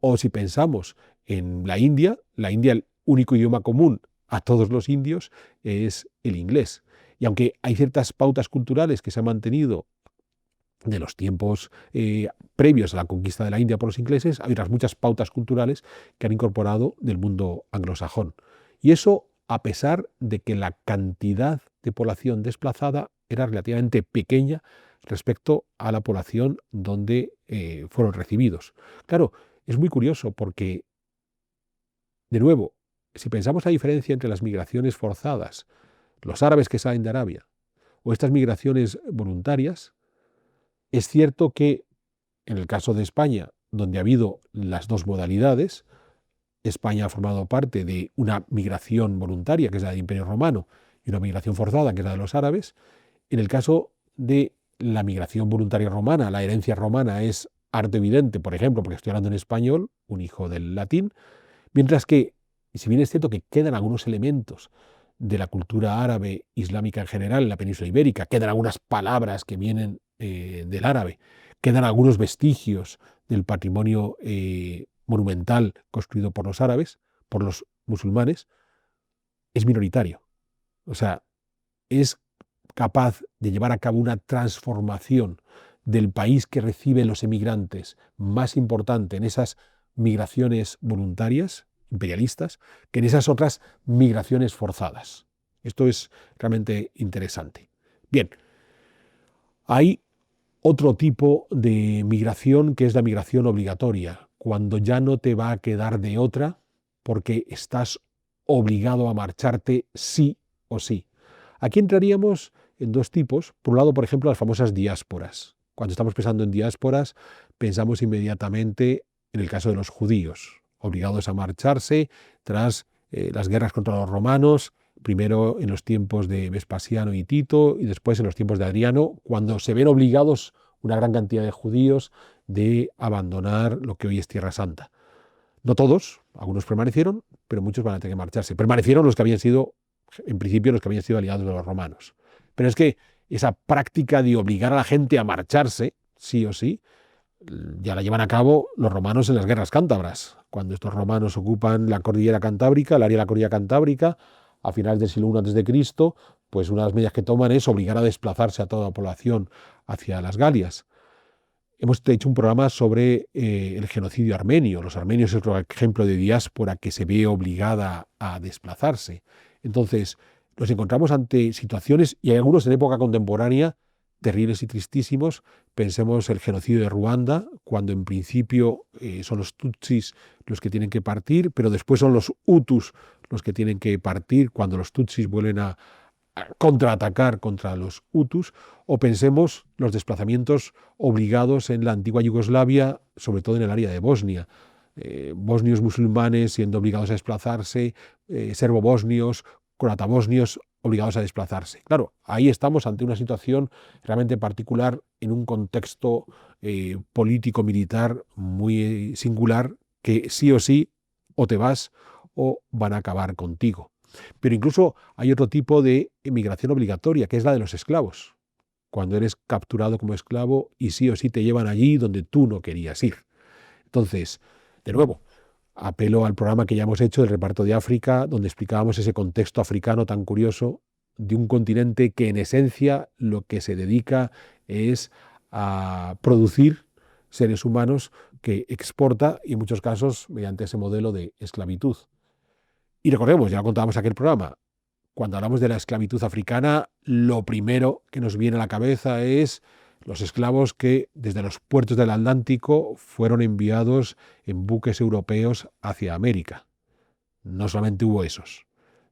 O si pensamos en la India, el único idioma común a todos los indios es el inglés. Y aunque hay ciertas pautas culturales que se han mantenido de los tiempos previos a la conquista de la India por los ingleses, hay otras muchas pautas culturales que han incorporado del mundo anglosajón. Y eso a pesar de que la cantidad de población desplazada era relativamente pequeña respecto a la población donde fueron recibidos. Claro, es muy curioso porque, de nuevo, si pensamos la diferencia entre las migraciones forzadas, los árabes que salen de Arabia, o estas migraciones voluntarias, es cierto que en el caso de España, donde ha habido las dos modalidades, España ha formado parte de una migración voluntaria, que es la del Imperio Romano, y una migración forzada, que es la de los árabes. En el caso de la migración voluntaria romana, la herencia romana es harto evidente, por ejemplo, porque estoy hablando en español, un hijo del latín, mientras que, si bien es cierto que quedan algunos elementos de la cultura árabe islámica en general en la península ibérica, quedan algunas palabras que vienen del árabe, quedan algunos vestigios del patrimonio monumental construido por los árabes, por los musulmanes, es minoritario. O sea, es capaz de llevar a cabo una transformación del país que recibe los emigrantes más importante en esas migraciones voluntarias, imperialistas, que en esas otras migraciones forzadas. Esto es realmente interesante. Bien, hay otro tipo de migración que es la migración obligatoria, cuando ya no te va a quedar de otra porque estás obligado a marcharte sí o sí. Aquí entraríamos en dos tipos. Por un lado, por ejemplo, las famosas diásporas. Cuando estamos pensando en diásporas, pensamos inmediatamente en el caso de los judíos, obligados a marcharse tras las guerras contra los romanos, primero en los tiempos de Vespasiano y Tito y después en los tiempos de Adriano, cuando se ven obligados una gran cantidad de judíos de abandonar lo que hoy es Tierra Santa. No todos, algunos permanecieron, pero muchos van a tener que marcharse. Permanecieron los que habían sido, en principio, los que habían sido aliados de los romanos. Pero es que esa práctica de obligar a la gente a marcharse, sí o sí, ya la llevan a cabo los romanos en las guerras cántabras. Cuando estos romanos ocupan la cordillera cantábrica, el área de la cordillera cantábrica, a finales del siglo I a.C., pues una de las medidas que toman es obligar a desplazarse a toda la población hacia las Galias. Hemos hecho un programa sobre el genocidio armenio. Los armenios es otro ejemplo de diáspora que se ve obligada a desplazarse. Entonces, nos encontramos ante situaciones, y hay algunos en época contemporánea, terribles y tristísimos. Pensemos el genocidio de Ruanda, cuando en principio son los tutsis los que tienen que partir, pero después son los hutus los que tienen que partir cuando los tutsis vuelven a contraatacar contra los hutus. O pensemos los desplazamientos obligados en la antigua Yugoslavia, sobre todo en el área de Bosnia. Bosnios musulmanes siendo obligados a desplazarse, serbo-bosnios, croata-bosnios obligados a desplazarse. Claro, ahí estamos ante una situación realmente particular en un contexto político-militar muy singular que sí o sí o te vas o van a acabar contigo. Pero incluso hay otro tipo de emigración obligatoria, que es la de los esclavos. Cuando eres capturado como esclavo y sí o sí te llevan allí donde tú no querías ir. Entonces, de nuevo, apelo al programa que ya hemos hecho del reparto de África, donde explicábamos ese contexto africano tan curioso de un continente que en esencia lo que se dedica es a producir seres humanos que exporta y en muchos casos mediante ese modelo de esclavitud. Y recordemos, ya contábamos aquel programa, cuando hablamos de la esclavitud africana, lo primero que nos viene a la cabeza es los esclavos que desde los puertos del Atlántico fueron enviados en buques europeos hacia América. No solamente hubo esos.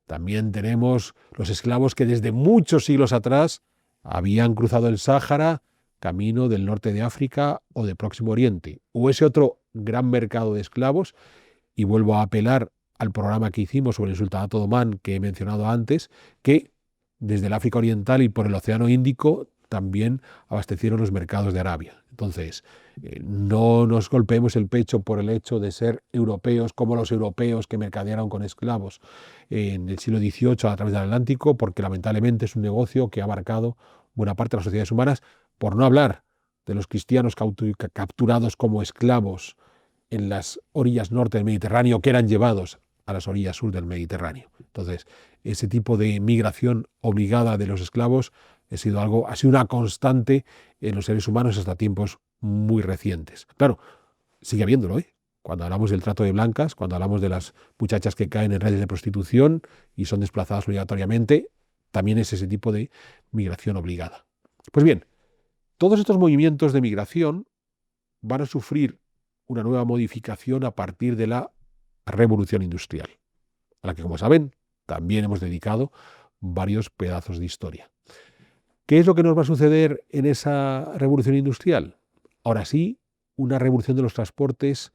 También tenemos los esclavos que desde muchos siglos atrás habían cruzado el Sáhara camino del norte de África o de Próximo Oriente. O ese otro gran mercado de esclavos, y vuelvo a apelar al programa que hicimos sobre el Sultanato de Omán que he mencionado antes, que desde el África Oriental y por el Océano Índico también abastecieron los mercados de Arabia. Entonces, no nos golpeemos el pecho por el hecho de ser europeos como los europeos que mercadearon con esclavos en el siglo XVIII a través del Atlántico, porque lamentablemente es un negocio que ha abarcado buena parte de las sociedades humanas, por no hablar de los cristianos capturados como esclavos en las orillas norte del Mediterráneo, que eran llevados a las orillas sur del Mediterráneo. Entonces, ese tipo de migración obligada de los esclavos ha sido una constante en los seres humanos hasta tiempos muy recientes. Claro, sigue habiéndolo, ¿eh? Cuando hablamos del trato de blancas, cuando hablamos de las muchachas que caen en redes de prostitución y son desplazadas obligatoriamente, también es ese tipo de migración obligada. Pues bien, todos estos movimientos de migración van a sufrir una nueva modificación a partir de la revolución industrial, a la que, como saben, también hemos dedicado varios pedazos de historia. ¿Qué es lo que nos va a suceder en esa revolución industrial? Ahora sí, una revolución de los transportes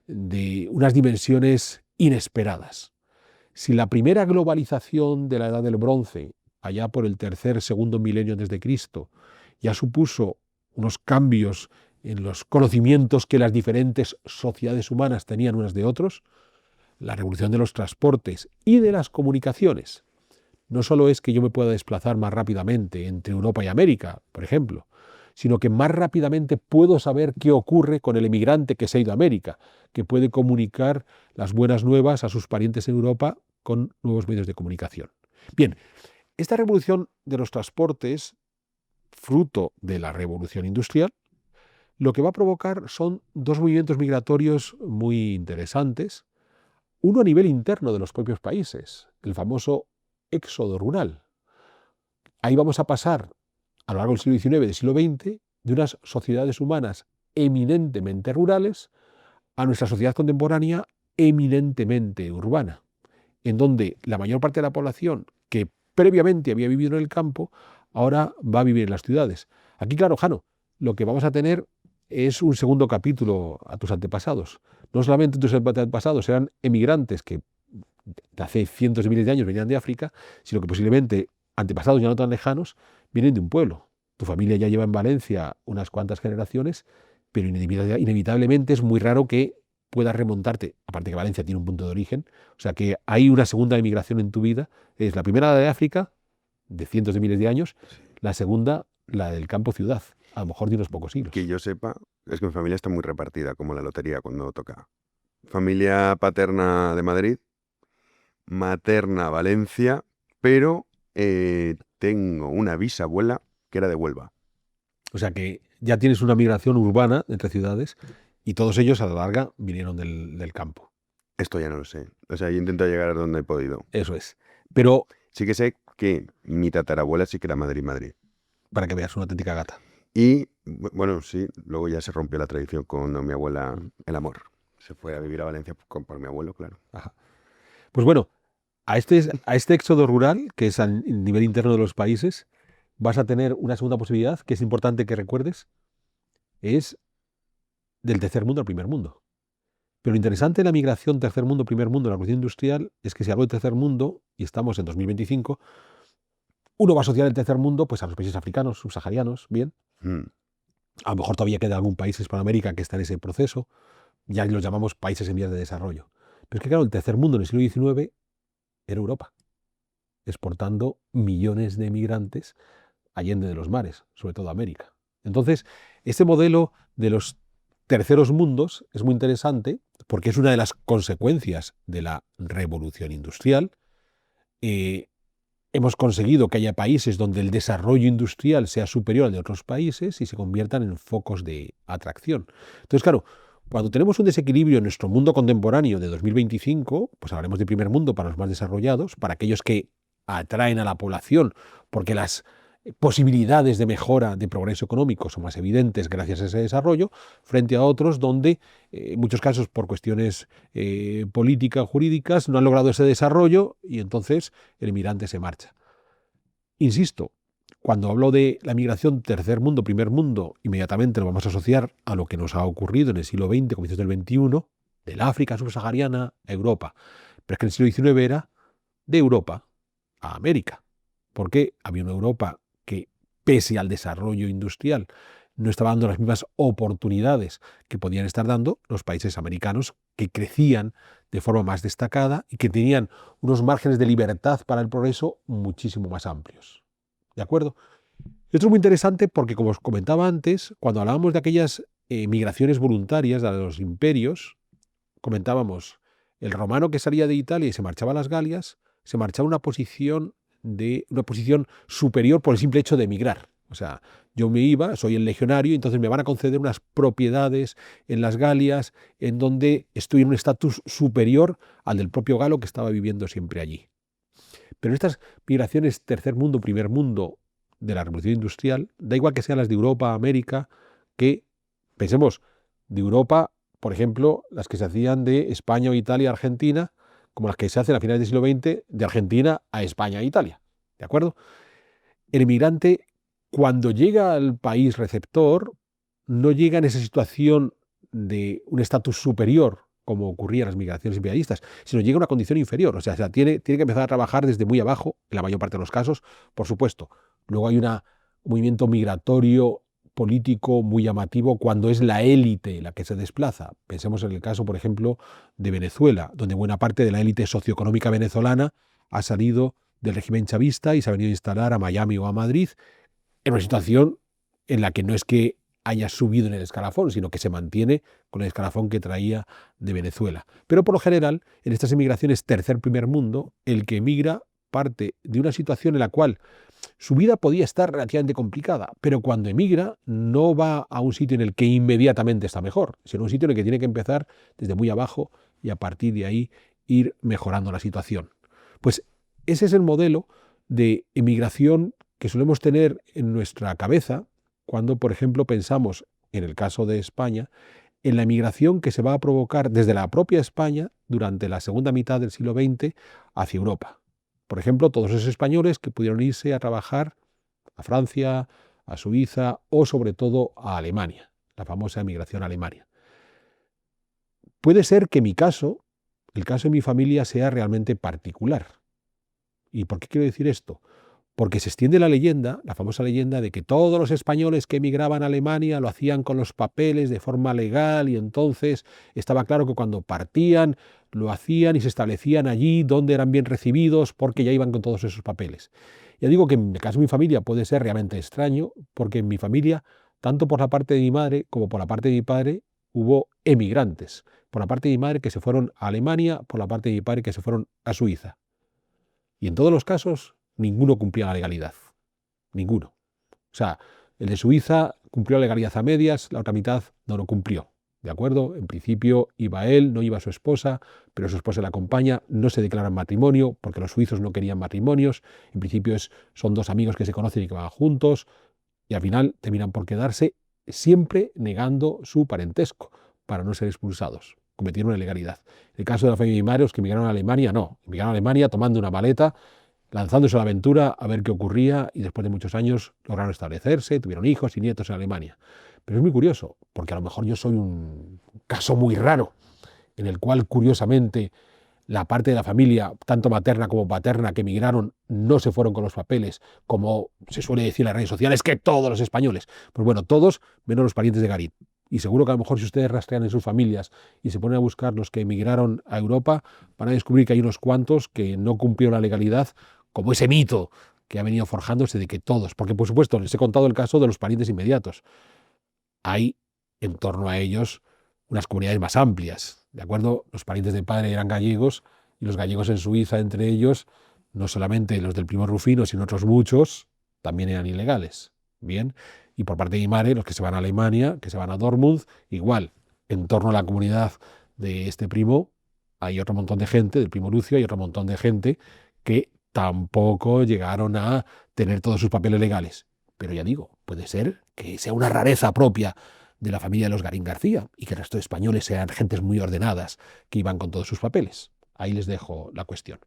de unas dimensiones inesperadas. Si la primera globalización de la Edad del Bronce, allá por el segundo milenio desde Cristo, ya supuso unos cambios en los conocimientos que las diferentes sociedades humanas tenían unas de otros, la revolución de los transportes y de las comunicaciones no solo es que yo me pueda desplazar más rápidamente entre Europa y América, por ejemplo, sino que más rápidamente puedo saber qué ocurre con el emigrante que se ha ido a América, que puede comunicar las buenas nuevas a sus parientes en Europa con nuevos medios de comunicación. Bien, esta revolución de los transportes, fruto de la revolución industrial, lo que va a provocar son dos movimientos migratorios muy interesantes. Uno a nivel interno de los propios países, el famoso éxodo rural. Ahí vamos a pasar, a lo largo del siglo XIX y del siglo XX, de unas sociedades humanas eminentemente rurales a nuestra sociedad contemporánea eminentemente urbana, en donde la mayor parte de la población que previamente había vivido en el campo, ahora va a vivir en las ciudades. Aquí, claro, Jano, lo que vamos a tener es un segundo capítulo a tus antepasados. No solamente tus antepasados eran emigrantes que de hace cientos de miles de años venían de África, sino que posiblemente antepasados ya no tan lejanos vienen de un pueblo. Tu familia ya lleva en Valencia unas cuantas generaciones, pero inevitablemente es muy raro que puedas remontarte, aparte que Valencia tiene un punto de origen, o sea que hay una segunda emigración en tu vida, es la primera la de África, de cientos de miles de años, la segunda la del campo-ciudad, a lo mejor de unos pocos siglos. Que yo sepa, es que mi familia está muy repartida, como la lotería cuando toca. Familia paterna de Madrid, materna Valencia, pero tengo una bisabuela que era de Huelva. O sea que ya tienes una migración urbana entre ciudades y todos ellos a la larga vinieron del campo. Esto ya no lo sé. O sea, yo intento llegar a donde he podido. Eso es. Pero Sí que sé que mi tatarabuela sí que era Madrid. para que veas una auténtica gata. Y, bueno, sí, luego ya se rompió la tradición con mi abuela, el amor. Se fue a vivir a Valencia por mi abuelo, claro. Ajá. Pues bueno, a este éxodo rural, que es a nivel interno de los países, vas a tener una segunda posibilidad que es importante que recuerdes, es del tercer mundo al primer mundo. Pero lo interesante de la migración tercer mundo, primer mundo, la revolución industrial, es que si hablo de tercer mundo, y estamos en 2025, Uno va a asociar el tercer mundo pues a los países africanos, subsaharianos, bien. Mm. A lo mejor todavía queda algún país de Hispanoamérica que está en ese proceso. Ya los llamamos países en vías de desarrollo. Pero es que claro, el tercer mundo en el siglo XIX era Europa, exportando millones de migrantes allende de los mares, sobre todo América. Entonces, este modelo de los terceros mundos es muy interesante porque es una de las consecuencias de la revolución industrial. Hemos conseguido que haya países donde el desarrollo industrial sea superior al de otros países y se conviertan en focos de atracción. Entonces, claro, cuando tenemos un desequilibrio en nuestro mundo contemporáneo de 2025, pues hablaremos de primer mundo para los más desarrollados, para aquellos que atraen a la población, porque las posibilidades de mejora, de progreso económico son más evidentes gracias a ese desarrollo, frente a otros donde, en muchos casos por cuestiones políticas, jurídicas, no han logrado ese desarrollo y entonces el inmigrante se marcha. Insisto, cuando hablo de la migración tercer mundo, primer mundo, inmediatamente lo vamos a asociar a lo que nos ha ocurrido en el siglo XX, comienzos del XXI, del África subsahariana a Europa. Pero es que en el siglo XIX era de Europa a América, porque había una Europa que, pese al desarrollo industrial, no estaba dando las mismas oportunidades que podían estar dando los países americanos, que crecían de forma más destacada y que tenían unos márgenes de libertad para el progreso muchísimo más amplios. ¿De acuerdo? Esto es muy interesante porque, como os comentaba antes, cuando hablábamos de aquellas migraciones voluntarias de los imperios, comentábamos el romano que salía de Italia y se marchaba a las Galias, se marchaba a una posición superior por el simple hecho de emigrar. O sea, yo me iba, soy el legionario, entonces me van a conceder unas propiedades en las Galias en donde estoy en un estatus superior al del propio galo que estaba viviendo siempre allí. Pero estas migraciones tercer mundo, primer mundo de la revolución industrial, da igual que sean las de Europa, América, que, pensemos, de Europa, por ejemplo, las que se hacían de España o Italia a Argentina, como las que se hacen a finales del siglo XX de Argentina a España e Italia. ¿De acuerdo? El inmigrante, cuando llega al país receptor, no llega en esa situación de un estatus superior, como ocurría en las migraciones imperialistas, sino llega a una condición inferior. O sea, tiene que empezar a trabajar desde muy abajo, en la mayor parte de los casos, por supuesto. Luego hay un movimiento migratorio político muy llamativo cuando es la élite la que se desplaza. Pensemos en el caso, por ejemplo, de Venezuela, donde buena parte de la élite socioeconómica venezolana ha salido del régimen chavista y se ha venido a instalar a Miami o a Madrid en una situación en la que no es que haya subido en el escalafón, sino que se mantiene con el escalafón que traía de Venezuela. Pero por lo general, en estas emigraciones tercer-primer mundo, el que emigra parte de una situación en la cual su vida podía estar relativamente complicada, pero cuando emigra no va a un sitio en el que inmediatamente está mejor, sino un sitio en el que tiene que empezar desde muy abajo y a partir de ahí ir mejorando la situación. Pues ese es el modelo de emigración que solemos tener en nuestra cabeza cuando, por ejemplo, pensamos, en el caso de España, en la emigración que se va a provocar desde la propia España durante la segunda mitad del siglo XX hacia Europa. Por ejemplo, todos esos españoles que pudieron irse a trabajar a Francia, a Suiza o sobre todo a Alemania, la famosa emigración a Alemania. Puede ser que mi caso, el caso de mi familia, sea realmente particular. ¿Y por qué quiero decir esto? Porque se extiende la leyenda, la famosa leyenda de que todos los españoles que emigraban a Alemania lo hacían con los papeles de forma legal y entonces estaba claro que cuando partían lo hacían y se establecían allí donde eran bien recibidos porque ya iban con todos esos papeles. Ya digo que en el caso de mi familia puede ser realmente extraño porque en mi familia, tanto por la parte de mi madre como por la parte de mi padre, hubo emigrantes. Por la parte de mi madre que se fueron a Alemania, por la parte de mi padre que se fueron a Suiza. Y en todos los casos, ninguno cumplía la legalidad. Ninguno. O sea, el de Suiza cumplió la legalidad a medias, la otra mitad no lo cumplió. ¿De acuerdo? En principio iba él, no iba su esposa, pero su esposa le acompaña, no se declaran matrimonio, porque los suizos no querían matrimonios. En principio son dos amigos que se conocen y que van juntos, y al final terminan por quedarse, siempre negando su parentesco, para no ser expulsados. Cometieron una ilegalidad. El caso de la familia de Marios, que emigraron a Alemania, no. Emigraron a Alemania tomando una maleta, lanzándose a la aventura a ver qué ocurría y después de muchos años lograron establecerse, tuvieron hijos y nietos en Alemania. Pero es muy curioso, porque a lo mejor yo soy un caso muy raro, en el cual, curiosamente, la parte de la familia, tanto materna como paterna, que emigraron, no se fueron con los papeles, como se suele decir en las redes sociales, que todos los españoles. Pues bueno, todos menos los parientes de Garín. Y seguro que a lo mejor si ustedes rastrean en sus familias y se ponen a buscar los que emigraron a Europa, van a descubrir que hay unos cuantos que no cumplieron la legalidad, como ese mito que ha venido forjándose de que todos, porque por supuesto les he contado el caso de los parientes inmediatos. Hay en torno a ellos unas comunidades más amplias, ¿de acuerdo? Los parientes de padre eran gallegos y los gallegos en Suiza, entre ellos, no solamente los del primo Rufino, sino otros muchos, también eran ilegales. Bien, y por parte de mi madre, los que se van a Alemania, que se van a Dortmund, igual, en torno a la comunidad de este primo hay otro montón de gente, del primo Lucio, hay otro montón de gente que tampoco llegaron a tener todos sus papeles legales. Pero ya digo, puede ser que sea una rareza propia de la familia de los Garín García y que el resto de españoles sean gentes muy ordenadas que iban con todos sus papeles. Ahí les dejo la cuestión.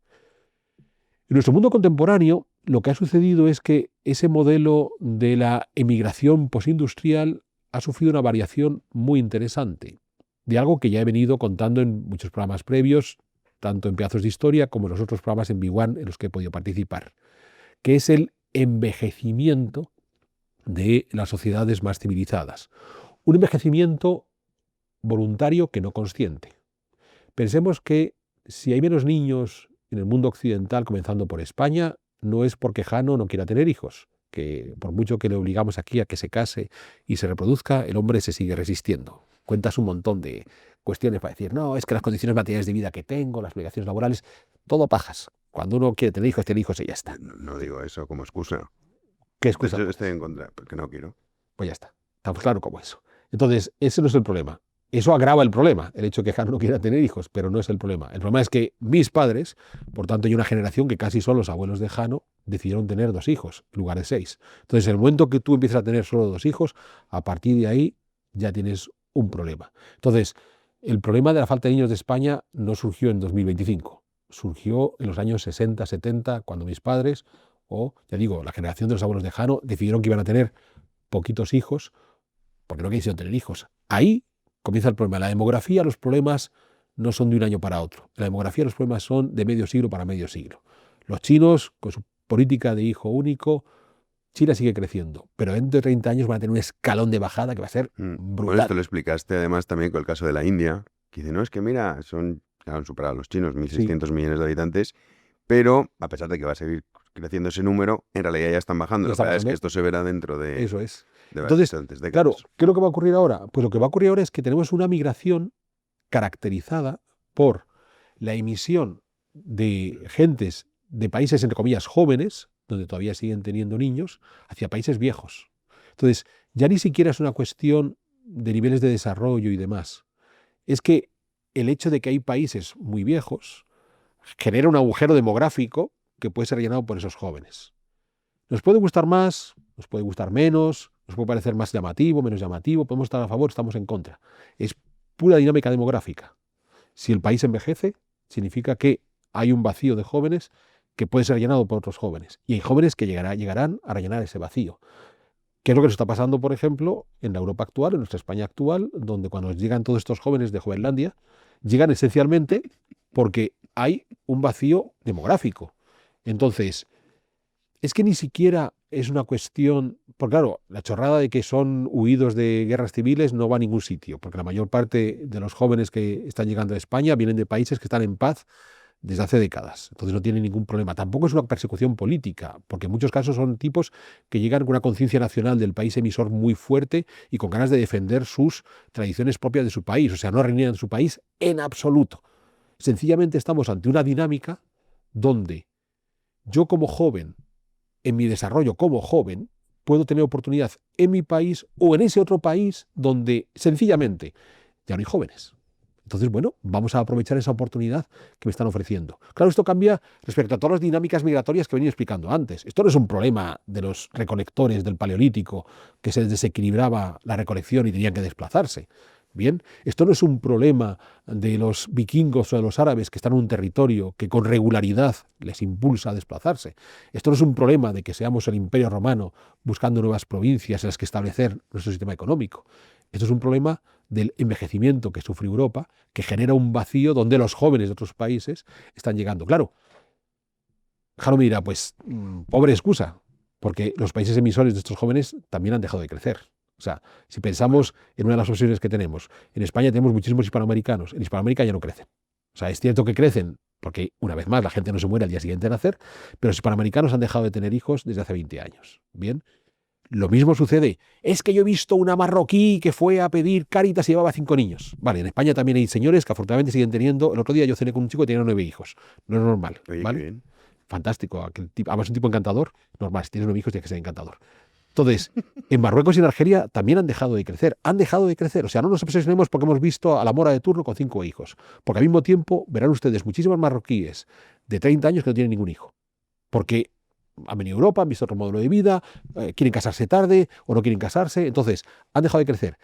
En nuestro mundo contemporáneo, lo que ha sucedido es que ese modelo de la emigración postindustrial ha sufrido una variación muy interesante, de algo que ya he venido contando en muchos programas previos, tanto en Pedazos de Historia como en los otros programas en Big One en los que he podido participar, que es el envejecimiento de las sociedades más civilizadas. Un envejecimiento voluntario que no consciente. Pensemos que si hay menos niños en el mundo occidental, comenzando por España, no es porque Jano no quiera tener hijos, que por mucho que le obligamos aquí a que se case y se reproduzca, el hombre se sigue resistiendo. Cuentas un montón de cuestiones para decir, no, es que las condiciones materiales de vida que tengo, las obligaciones laborales, todo pajas. Cuando uno quiere tener hijos y ya está. No digo eso como excusa. ¿Qué excusa? Yo estoy en contra, porque no quiero. Pues ya está. Estamos claros como eso. Entonces, ese no es el problema. Eso agrava el problema, el hecho de que Jano no quiera tener hijos, pero no es el problema. El problema es que mis padres, por tanto hay una generación que casi son los abuelos de Jano, decidieron tener 2 hijos en lugar de 6. Entonces, el momento que tú empiezas a tener solo 2 hijos, a partir de ahí ya tienes un problema. Entonces, el problema de la falta de niños de España no surgió en 2025. Surgió en los años 60, 70, cuando mis padres, o ya digo, la generación de los abuelos de Jano, decidieron que iban a tener poquitos hijos, porque no quisieron tener hijos. Ahí comienza el problema. La demografía, los problemas no son de un año para otro. La demografía, los problemas son de medio siglo para medio siglo. Los chinos, con su política de hijo único, China sigue creciendo, pero dentro de 30 años van a tener un escalón de bajada que va a ser brutal. Bueno, esto lo explicaste además también con el caso de la India, que dice, no, es que mira, ya han superado a los chinos, 1.600 millones de habitantes, pero a pesar de que va a seguir creciendo ese número, en realidad ya están bajando. La verdad es que esto se verá dentro de... Eso es. De Entonces, décadas. claro, ¿qué es lo que va a ocurrir ahora? Pues lo que va a ocurrir ahora es que tenemos una migración caracterizada por la emisión de gentes de países, entre comillas, jóvenes, donde todavía siguen teniendo niños, hacia países viejos. Entonces, ya ni siquiera es una cuestión de niveles de desarrollo y demás. Es que el hecho de que hay países muy viejos genera un agujero demográfico que puede ser rellenado por esos jóvenes. Nos puede gustar más, nos puede gustar menos, nos puede parecer más llamativo, menos llamativo, podemos estar a favor, estamos en contra. Es pura dinámica demográfica. Si el país envejece, significa que hay un vacío de jóvenes que puede ser llenado por otros jóvenes. Y hay jóvenes que llegarán a rellenar ese vacío. ¿Qué es lo que nos está pasando, por ejemplo, en la Europa actual, en nuestra España actual, donde cuando llegan todos estos jóvenes de Jovenlandia, llegan esencialmente porque hay un vacío demográfico. Entonces, es que ni siquiera es una cuestión, porque claro, la chorrada de que son huidos de guerras civiles no va a ningún sitio, porque la mayor parte de los jóvenes que están llegando a España vienen de países que están en paz desde hace décadas, entonces no tienen ningún problema. Tampoco es una persecución política, porque en muchos casos son tipos que llegan con una conciencia nacional del país emisor muy fuerte y con ganas de defender sus tradiciones propias de su país, o sea, no reniegan su país en absoluto. Sencillamente estamos ante una dinámica donde yo como joven, en mi desarrollo como joven, puedo tener oportunidad en mi país o en ese otro país donde sencillamente ya no hay jóvenes. Entonces, bueno, vamos a aprovechar esa oportunidad que me están ofreciendo. Claro, esto cambia respecto a todas las dinámicas migratorias que venía explicando antes. Esto no es un problema de los recolectores del Paleolítico, que se les desequilibraba la recolección y tenían que desplazarse. Bien, esto no es un problema de los vikingos o de los árabes que están en un territorio que con regularidad les impulsa a desplazarse. Esto no es un problema de que seamos el Imperio Romano buscando nuevas provincias en las que establecer nuestro sistema económico. Esto es un problema del envejecimiento que sufre Europa, que genera un vacío donde los jóvenes de otros países están llegando. Claro, Jano me dirá, pues, pobre excusa, porque los países emisores de estos jóvenes también han dejado de crecer. O sea, si pensamos en una de las opciones que tenemos, en España tenemos muchísimos hispanoamericanos, en Hispanoamérica ya no crecen. O sea, es cierto que crecen, porque una vez más la gente no se muere al día siguiente de nacer, pero los hispanoamericanos han dejado de tener hijos desde hace 20 años. Bien, lo mismo sucede. Es que yo he visto una marroquí que fue a pedir Cáritas y llevaba 5 niños. Vale, en España también hay señores que afortunadamente siguen teniendo. El otro día yo cené con un chico que tenía 9 hijos. No es normal. Oye, ¿vale? qué bien. Fantástico. Además, un tipo encantador. Normal, si tienes 9 hijos, tienes que ser encantador. Entonces, en Marruecos y en Argelia también han dejado de crecer. Han dejado de crecer. O sea, no nos obsesionemos porque hemos visto a la mora de turno con 5 hijos. Porque al mismo tiempo verán ustedes muchísimos marroquíes de 30 años que no tienen ningún hijo. Porque han venido a Europa, han visto otro modelo de vida, quieren casarse tarde o no quieren casarse. Entonces, han dejado de crecer.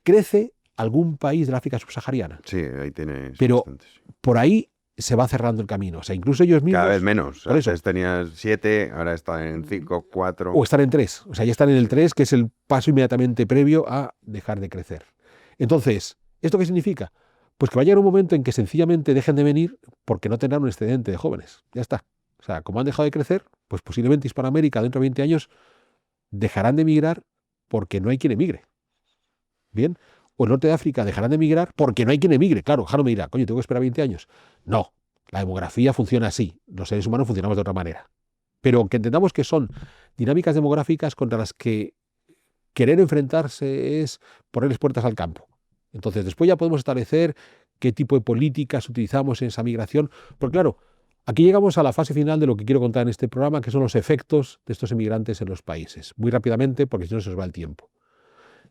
¿Crece algún país de la África subsahariana? Sí, ahí tienes Pero bastantes. por ahí se va cerrando el camino. O sea, incluso ellos mismos... Cada vez menos. Por eso. Antes tenías 7, ahora están en 5, 4. O están en 3. O sea, ya están en el 3, que es el paso inmediatamente previo a dejar de crecer. Entonces, ¿esto qué significa? Pues que va a llegar un momento en que sencillamente dejen de venir porque no tendrán un excedente de jóvenes. Ya está. O sea, como han dejado de crecer, pues posiblemente Hispanoamérica dentro de 20 años dejarán de emigrar porque no hay quien emigre. Bien. O el norte de África dejarán de emigrar porque no hay quien emigre. Claro, Jano me dirá, coño, tengo que esperar 20 años. No, la demografía funciona así. Los seres humanos funcionamos de otra manera. Pero que entendamos que son dinámicas demográficas contra las que querer enfrentarse es ponerles puertas al campo. Entonces, después ya podemos establecer qué tipo de políticas utilizamos en esa migración. Porque claro, aquí llegamos a la fase final de lo que quiero contar en este programa, que son los efectos de estos emigrantes en los países. Muy rápidamente, porque si no se nos va el tiempo.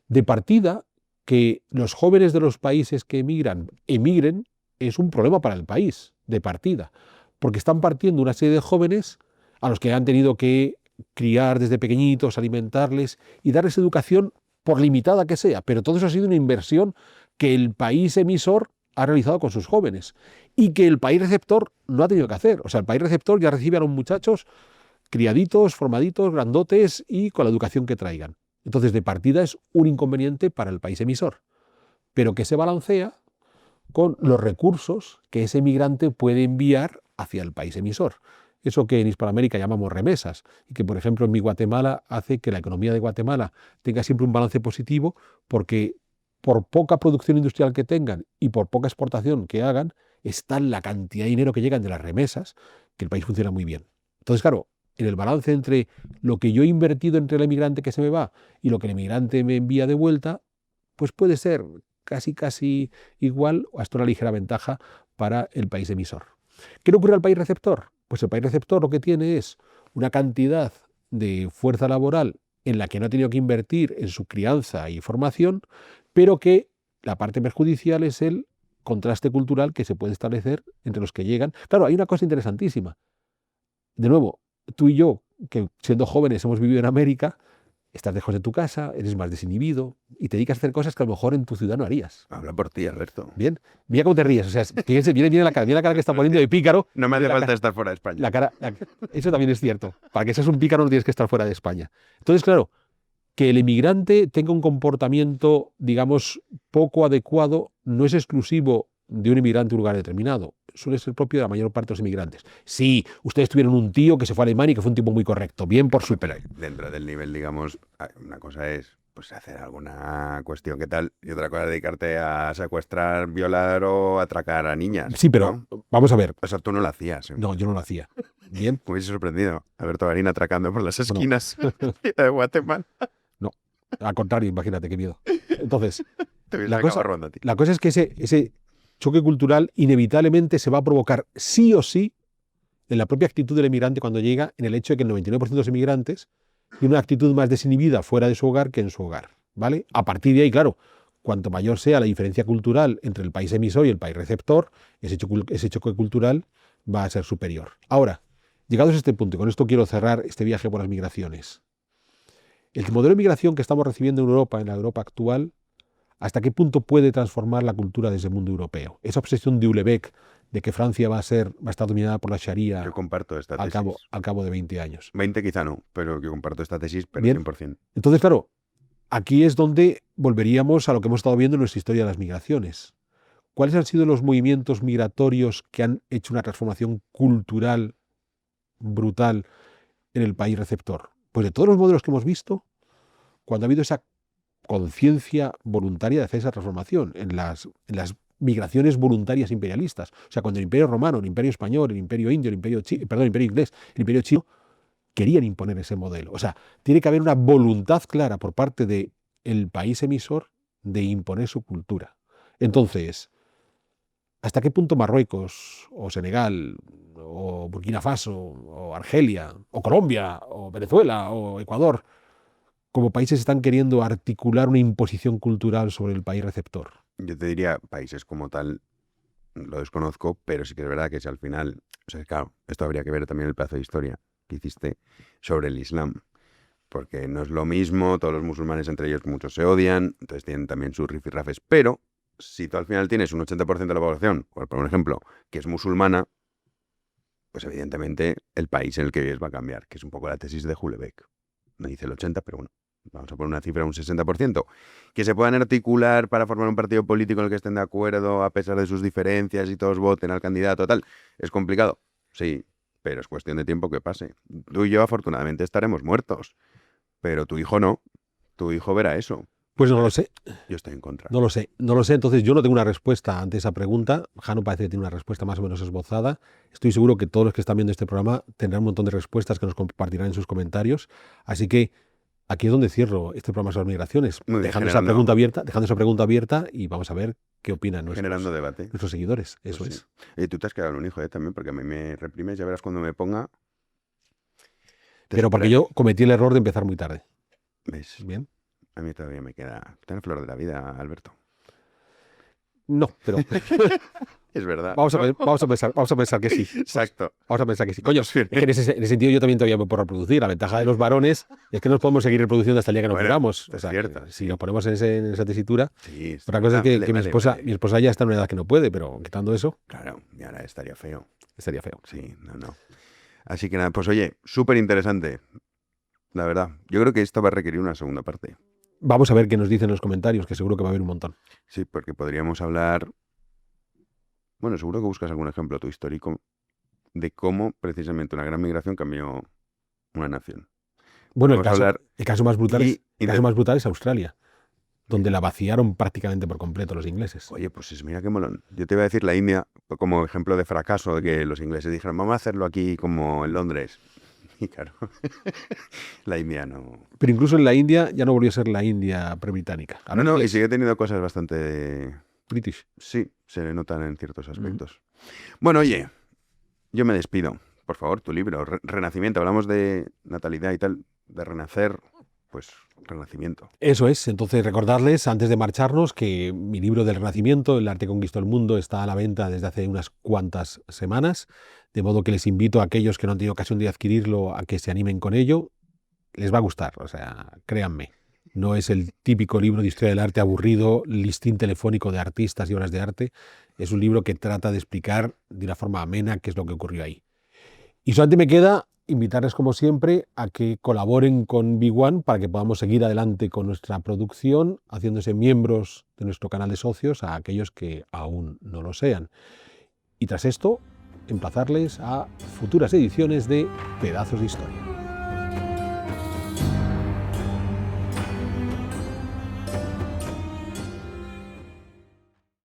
De partida, que los jóvenes de los países que emigren, es un problema para el país, de partida. Porque están partiendo una serie de jóvenes a los que han tenido que criar desde pequeñitos, alimentarles y darles educación por limitada que sea. Pero todo eso ha sido una inversión que el país emisor ha realizado con sus jóvenes y que el país receptor no ha tenido que hacer. O sea, el país receptor ya recibe a los muchachos criaditos, formaditos, grandotes y con la educación que traigan. Entonces, de partida es un inconveniente para el país emisor, pero que se balancea con los recursos que ese migrante puede enviar hacia el país emisor. Eso que en Hispanoamérica llamamos remesas y que, por ejemplo, en mi Guatemala hace que la economía de Guatemala tenga siempre un balance positivo porque por poca producción industrial que tengan y por poca exportación que hagan, está la cantidad de dinero que llegan de las remesas, que el país funciona muy bien. Entonces, claro, en el balance entre lo que yo he invertido entre el emigrante que se me va y lo que el emigrante me envía de vuelta, pues puede ser casi igual o hasta una ligera ventaja para el país emisor. ¿Qué le ocurre al país receptor? Pues el país receptor lo que tiene es una cantidad de fuerza laboral en la que no ha tenido que invertir en su crianza y formación, pero que la parte perjudicial es el contraste cultural que se puede establecer entre los que llegan. Claro, hay una cosa interesantísima. De nuevo, tú y yo, que siendo jóvenes hemos vivido en América, estás lejos de tu casa, eres más desinhibido y te dedicas a hacer cosas que a lo mejor en tu ciudad no harías. Habla por ti, Alberto. Bien, mira cómo te ríes. O sea, fíjense, viene la cara que está poniendo de pícaro. No me hace falta estar fuera de España. Eso también es cierto. Para que seas un pícaro no tienes que estar fuera de España. Entonces, claro, que el emigrante tenga un comportamiento, digamos, poco adecuado no es exclusivo de un emigrante en un lugar determinado. Suele ser propio de la mayor parte de los emigrantes. Sí, ustedes tuvieron un tío que se fue a Alemania y que fue un tipo muy correcto. Bien por su... Pero dentro del nivel, digamos, una cosa es pues hacer alguna cuestión que tal y otra cosa es dedicarte a secuestrar, violar o atracar a niñas. Sí, pero ¿no? vamos a ver. O sea, tú no lo hacías. No, yo no lo hacía. Bien. Me hubiese sorprendido. Alberto Garín atracando por las esquinas de Guatemala. No, al contrario, imagínate, qué miedo. Entonces, Te la la cosa es que ese choque cultural inevitablemente se va a provocar sí o sí en la propia actitud del emigrante cuando llega, en el hecho de que el 99% de los emigrantes tiene una actitud más desinhibida fuera de su hogar que en su hogar, ¿vale? A partir de ahí, claro, cuanto mayor sea la diferencia cultural entre el país emisor y el país receptor, ese choque cultural va a ser superior. Ahora, llegados a este punto, y con esto quiero cerrar este viaje por las migraciones, el modelo de migración que estamos recibiendo en Europa, en la Europa actual, ¿hasta qué punto puede transformar la cultura desde el mundo europeo? Esa obsesión de Houellebecq de que Francia va a estar dominada por la Sharia Yo comparto esta tesis. al cabo de 20 años. 20 quizá no, pero yo comparto esta tesis, pero Bien. 100%. Entonces, claro, aquí es donde volveríamos a lo que hemos estado viendo en nuestra historia de las migraciones. ¿Cuáles han sido los movimientos migratorios que han hecho una transformación cultural brutal en el país receptor? Pues de todos los modelos que hemos visto, cuando ha habido esa conciencia voluntaria de hacer esa transformación en las migraciones voluntarias imperialistas. O sea, cuando el Imperio Romano, el Imperio Español, el Imperio Indio, el Imperio Inglés, el Imperio Chino querían imponer ese modelo. O sea, tiene que haber una voluntad clara por parte del país emisor de imponer su cultura. Entonces, ¿hasta qué punto Marruecos o Senegal o Burkina Faso o Argelia o Colombia o Venezuela o Ecuador como países están queriendo articular una imposición cultural sobre el país receptor? Yo te diría, países como tal, lo desconozco, pero sí que es verdad que si al final, o sea, claro, esto habría que ver también el pedazo de historia que hiciste sobre el Islam, porque no es lo mismo, todos los musulmanes entre ellos muchos se odian, entonces tienen también sus rifirrafes, pero si tú al final tienes un 80% de la población, por ejemplo, que es musulmana, pues evidentemente el país en el que vives va a cambiar, que es un poco la tesis de Houellebecq. No dice el 80, pero bueno, vamos a poner una cifra, un 60%. Que se puedan articular para formar un partido político en el que estén de acuerdo a pesar de sus diferencias y todos voten al candidato, tal, es complicado, sí, pero es cuestión de tiempo que pase. Tú y yo afortunadamente estaremos muertos, pero tu hijo no, tu hijo verá eso. Pues no lo sé. Yo estoy en contra. No lo sé. Entonces yo no tengo una respuesta ante esa pregunta. Jano parece que tiene una respuesta más o menos esbozada. Estoy seguro que todos los que están viendo este programa tendrán un montón de respuestas que nos compartirán en sus comentarios. Así que aquí es donde cierro este programa sobre migraciones, dejando esa pregunta abierta y vamos a ver qué opinan generando debate. Nuestros seguidores. Eso Pues es. Sí. Y tú te has quedado en un hijo también, porque a mí me reprimes, ya verás cuando me ponga. Pero porque yo cometí el error de empezar muy tarde. ¿Ves? Bien. A mí todavía me queda. Está en flor de la vida, Alberto. No, pero es verdad. Vamos a pensar que sí. Exacto. Vamos a pensar que sí. Coño, es que en ese sentido yo también todavía me puedo reproducir. La ventaja de los varones es que nos podemos seguir reproduciendo hasta el día que nos muramos. O sea, cierto, si nos ponemos en esa tesitura. Sí, otra cosa es que mi esposa ya está en una edad que no puede, pero quitando eso. Claro, y ahora estaría feo. Estaría feo. Sí, no. Así que nada, pues oye, súper interesante. La verdad, yo creo que esto va a requerir una segunda parte. Vamos a ver qué nos dicen en los comentarios, que seguro que va a haber un montón. Sí, porque podríamos hablar. Bueno, seguro que buscas algún ejemplo tú histórico de cómo precisamente una gran migración cambió una nación. Bueno, el caso más brutal es Australia, donde la vaciaron prácticamente por completo los ingleses. Oye, pues mira qué molón. Yo te iba a decir la India como ejemplo de fracaso, de que los ingleses dijeron, vamos a hacerlo aquí como en Londres. Y claro, la India no. Pero incluso en la India ya no volvió a ser la India pre-británica. No, y sigue teniendo cosas bastante... British. Sí, se le notan en ciertos aspectos. Bueno, oye, yo me despido. Por favor, tu libro, Renacimiento. Hablamos de natalidad y tal, de renacer, pues renacimiento. Eso es. Entonces recordarles, antes de marcharnos, que mi libro del Renacimiento, El arte que conquistó el mundo, está a la venta desde hace unas cuantas semanas. De modo que les invito a aquellos que no han tenido ocasión de adquirirlo a que se animen con ello. Les va a gustar, o sea, créanme. No es el típico libro de historia del arte aburrido, listín telefónico de artistas y obras de arte. Es un libro que trata de explicar de una forma amena qué es lo que ocurrió ahí. Y solamente me queda invitarles, como siempre, a que colaboren con Big One para que podamos seguir adelante con nuestra producción, haciéndose miembros de nuestro canal de socios a aquellos que aún no lo sean. Y tras esto, emplazarles a futuras ediciones de Pedazos de Historia.